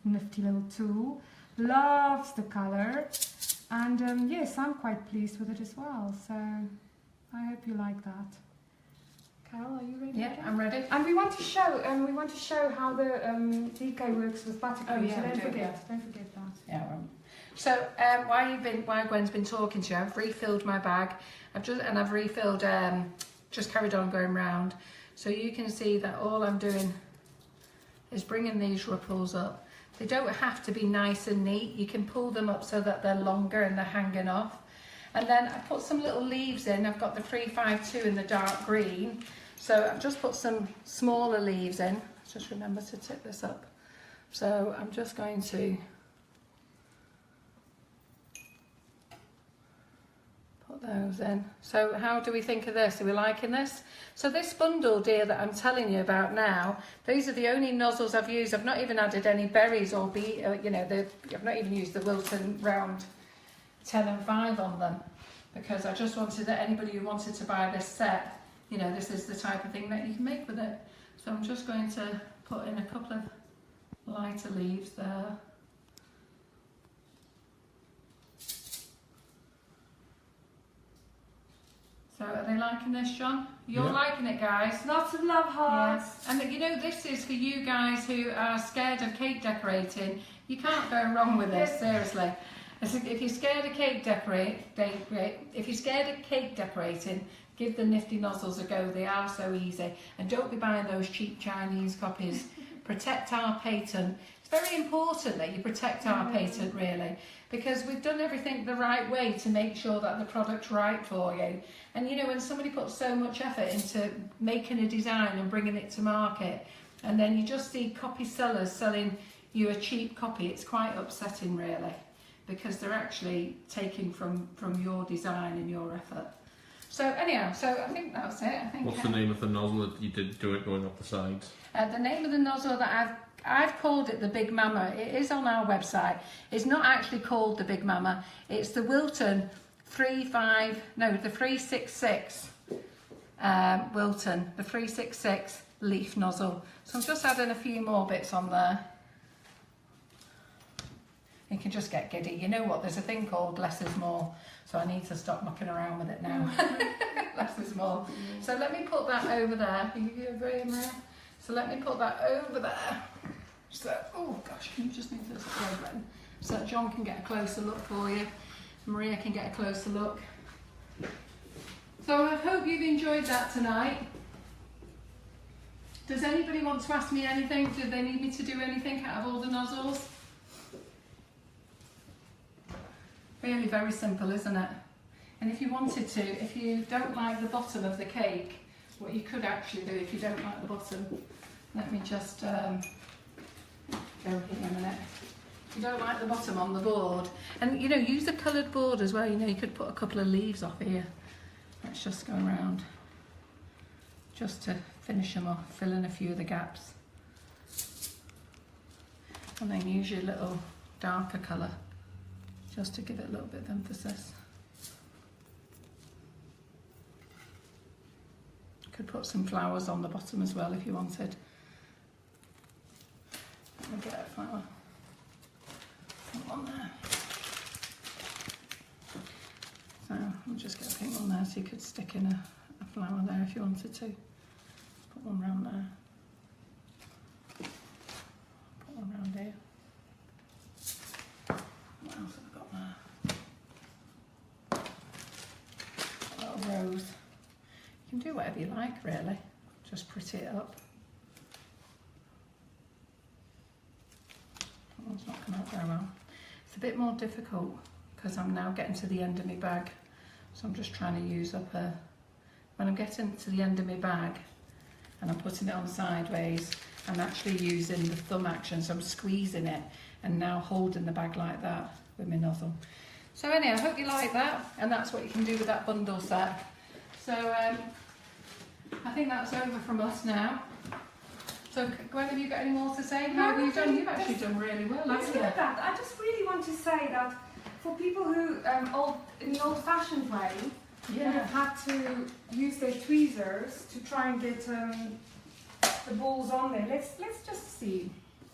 nifty little tool, loves the colour, and yes, I'm quite pleased with it as well, so I hope you like that. Carol, are you ready? Yeah, I'm ready. And we want to show how the DK works with buttercream. Oh, yeah, so don't do, forget that. Yeah. So while Gwen's been talking to you, I've refilled my bag. I've refilled. Just carried on going round. So you can see that all I'm doing is bringing these ripples up. They don't have to be nice and neat. You can pull them up so that they're longer and they're hanging off. And then I put some little leaves in. I've got the 352 in the dark green. So I've just put some smaller leaves in. Just remember to tip this up. So I'm just going to put those in. So how do we think of this? Are we liking this? So this bundle, dear, that I'm telling you about now, these are the only nozzles I've used. I've not even added any berries or I've not even used the Wilton round 10 and 5 on them, because I just wanted that anybody who wanted to buy this set, this is the type of thing that you can make with it. So I'm just going to put in a couple of lighter leaves there. So are they liking this, John? You're liking it, guys. Lots of love hearts. Yeah. And this is for you guys who are scared of cake decorating. You can't go wrong with this, seriously. If you're scared of cake decorating, give the Nifty Nozzles a go. They are so easy. And don't be buying those cheap Chinese copies. Protect our patent. It's very important that you protect our patent, really, because we've done everything the right way to make sure that the product's right for you. And when somebody puts so much effort into making a design and bringing it to market, and then you just see copy sellers selling you a cheap copy, it's quite upsetting, really, because they're actually taking from your design and your effort. So anyhow, so I think that's it. What's the name of the nozzle that you did do it going up the sides? The name of the nozzle that I've called it the Big Mama. It is on our website. It's not actually called the Big Mama. It's the Wilton 366 Wilton, the 366 leaf nozzle. So I'm just adding a few more bits on there. You can just get giddy. You know what? There's a thing called less is more. So I need to stop mucking around with it now. Less is more. So let me put that over there. Can you give it a Maria? So let me put that over there. So, oh gosh, can you just move this over so that John can get a closer look for you. Maria can get a closer look. So I hope you've enjoyed that tonight. Does anybody want to ask me anything? Do they need me to do anything out of all the nozzles? Really very simple, isn't it? And if you wanted to, if you don't like the bottom of the cake, what you could actually do if you don't like the bottom, let me just go here a minute. If you don't like the bottom on the board, and use a coloured board as well, you could put a couple of leaves off here. Let's just go around, just to finish them off, fill in a few of the gaps. And then use your little darker colour, just to give it a little bit of emphasis. Could put some flowers on the bottom as well if you wanted. Let me get a flower. Put one there. So I'll just get a pink one there, so you could stick in a flower there if you wanted to. Put one round there. Put one round here. What else have I got there? A little rose. You can do whatever you like, really. Just pretty it up. That one's not come out very well. It's a bit more difficult because I'm now getting to the end of my bag. So I'm just trying to use up when I'm getting to the end of my bag and I'm putting it on sideways, I'm actually using the thumb action. So I'm squeezing it and now holding the bag like that with my nozzle. So anyhow, I hope you like that, and that's what you can do with that bundle set. So I think that's over from us now. So Gwen, have you got any more to say? How have you done? You've actually done really well, haven't you? I just really want to say that for people who, in the old-fashioned way, have had to use their tweezers to try and get the balls on there. Let's just see.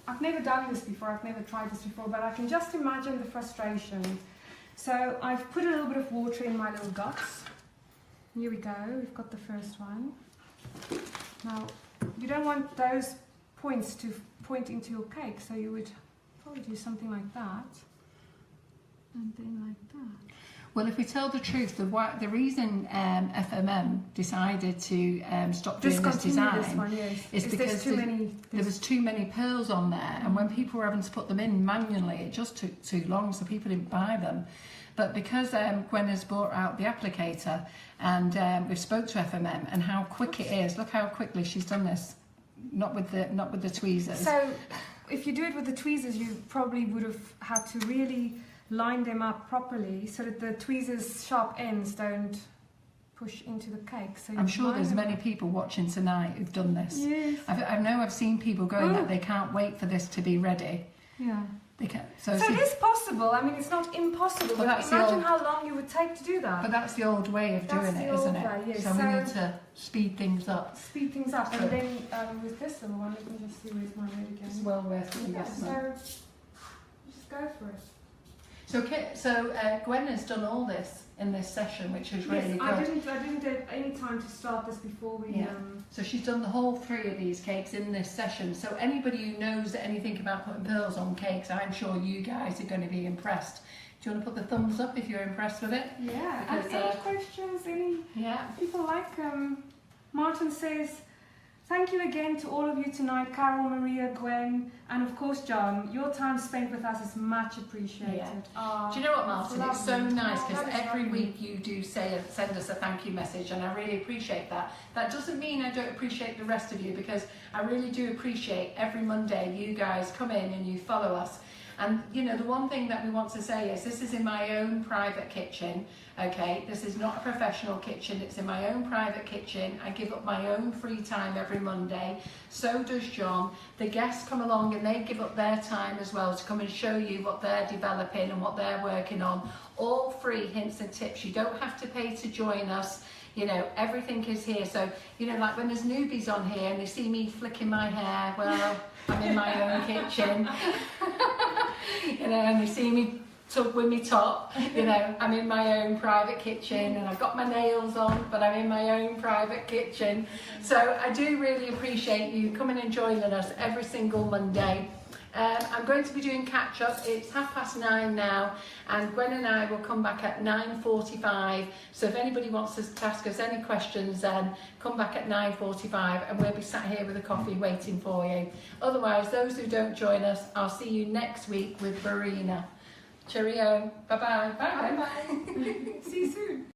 I've never done this before, I've never tried this before, but I can just imagine the frustration. So I've put a little bit of water in my little dots. Here we go, we've got the first one. Now, you don't want those points to point into your cake, so you would probably do something like that. And then like that. Well, if we tell the truth, the reason FMM decided to stop doing this design is because there was too many pearls on there, and when people were having to put them in manually, it just took too long, so people didn't buy them. But because Gwen has brought out the applicator, and we've spoke to FMM and how quick it is. Look how quickly she's done this. Not with the tweezers. So, if you do it with the tweezers, you probably would have had to really line them up properly so that the tweezers' sharp ends don't push into the cake. So I'm sure there's many people watching tonight who've done this. Yes. I know I've seen people going that they can't wait for this to be ready. Yeah. They can, so it is possible. I mean, it's not impossible. But imagine how long you would take to do that. But that's the old way of doing it, isn't it? Yes. So we need to speed things up. Speed things up. So, and then with this little one, let me just see where's my red again. It's well worth the investment. So just go for it. So Gwen has done all this in this session, which is really good. I didn't have any time to start this before we. Yeah. So she's done the whole 3 of these cakes in this session. So anybody who knows anything about putting pearls on cakes, I'm sure you guys are going to be impressed. Do you want to put the thumbs up if you're impressed with it? Yeah. Because, and any questions? Any? Yeah. People like. Martin says, thank you again to all of you tonight, Carol, Maria, Gwen, and of course John. Your time spent with us is much appreciated. Yeah. Do you know what, Martin? It's so nice because every week you do send us a thank you message, and I really appreciate that. That doesn't mean I don't appreciate the rest of you, because I really do appreciate every Monday you guys come in and you follow us. And you know, the one thing that we want to say is this is in my own private kitchen, okay? This is not a professional kitchen, it's in my own private kitchen. I give up my own free time every Monday. So does John. The guests come along and they give up their time as well to come and show you what they're developing and what they're working on. All free hints and tips. You don't have to pay to join us. You know, everything is here. So, you know, like when there's newbies on here and they see me flicking my hair, well, I'm in my own kitchen. You know, and they see me tug with my top, you know, I'm in my own private kitchen, and I've got my nails on, but I'm in my own private kitchen. So I do really appreciate you coming and joining us every single Monday. I'm going to be doing catch up. It's 9:30 now, and Gwen and I will come back at 9:45. So if anybody wants to ask us any questions, then come back at 9:45 and we'll be sat here with a coffee waiting for you. Otherwise, those who don't join us, I'll see you next week with Verena. Cheerio. Bye-bye. Bye-bye. See you soon.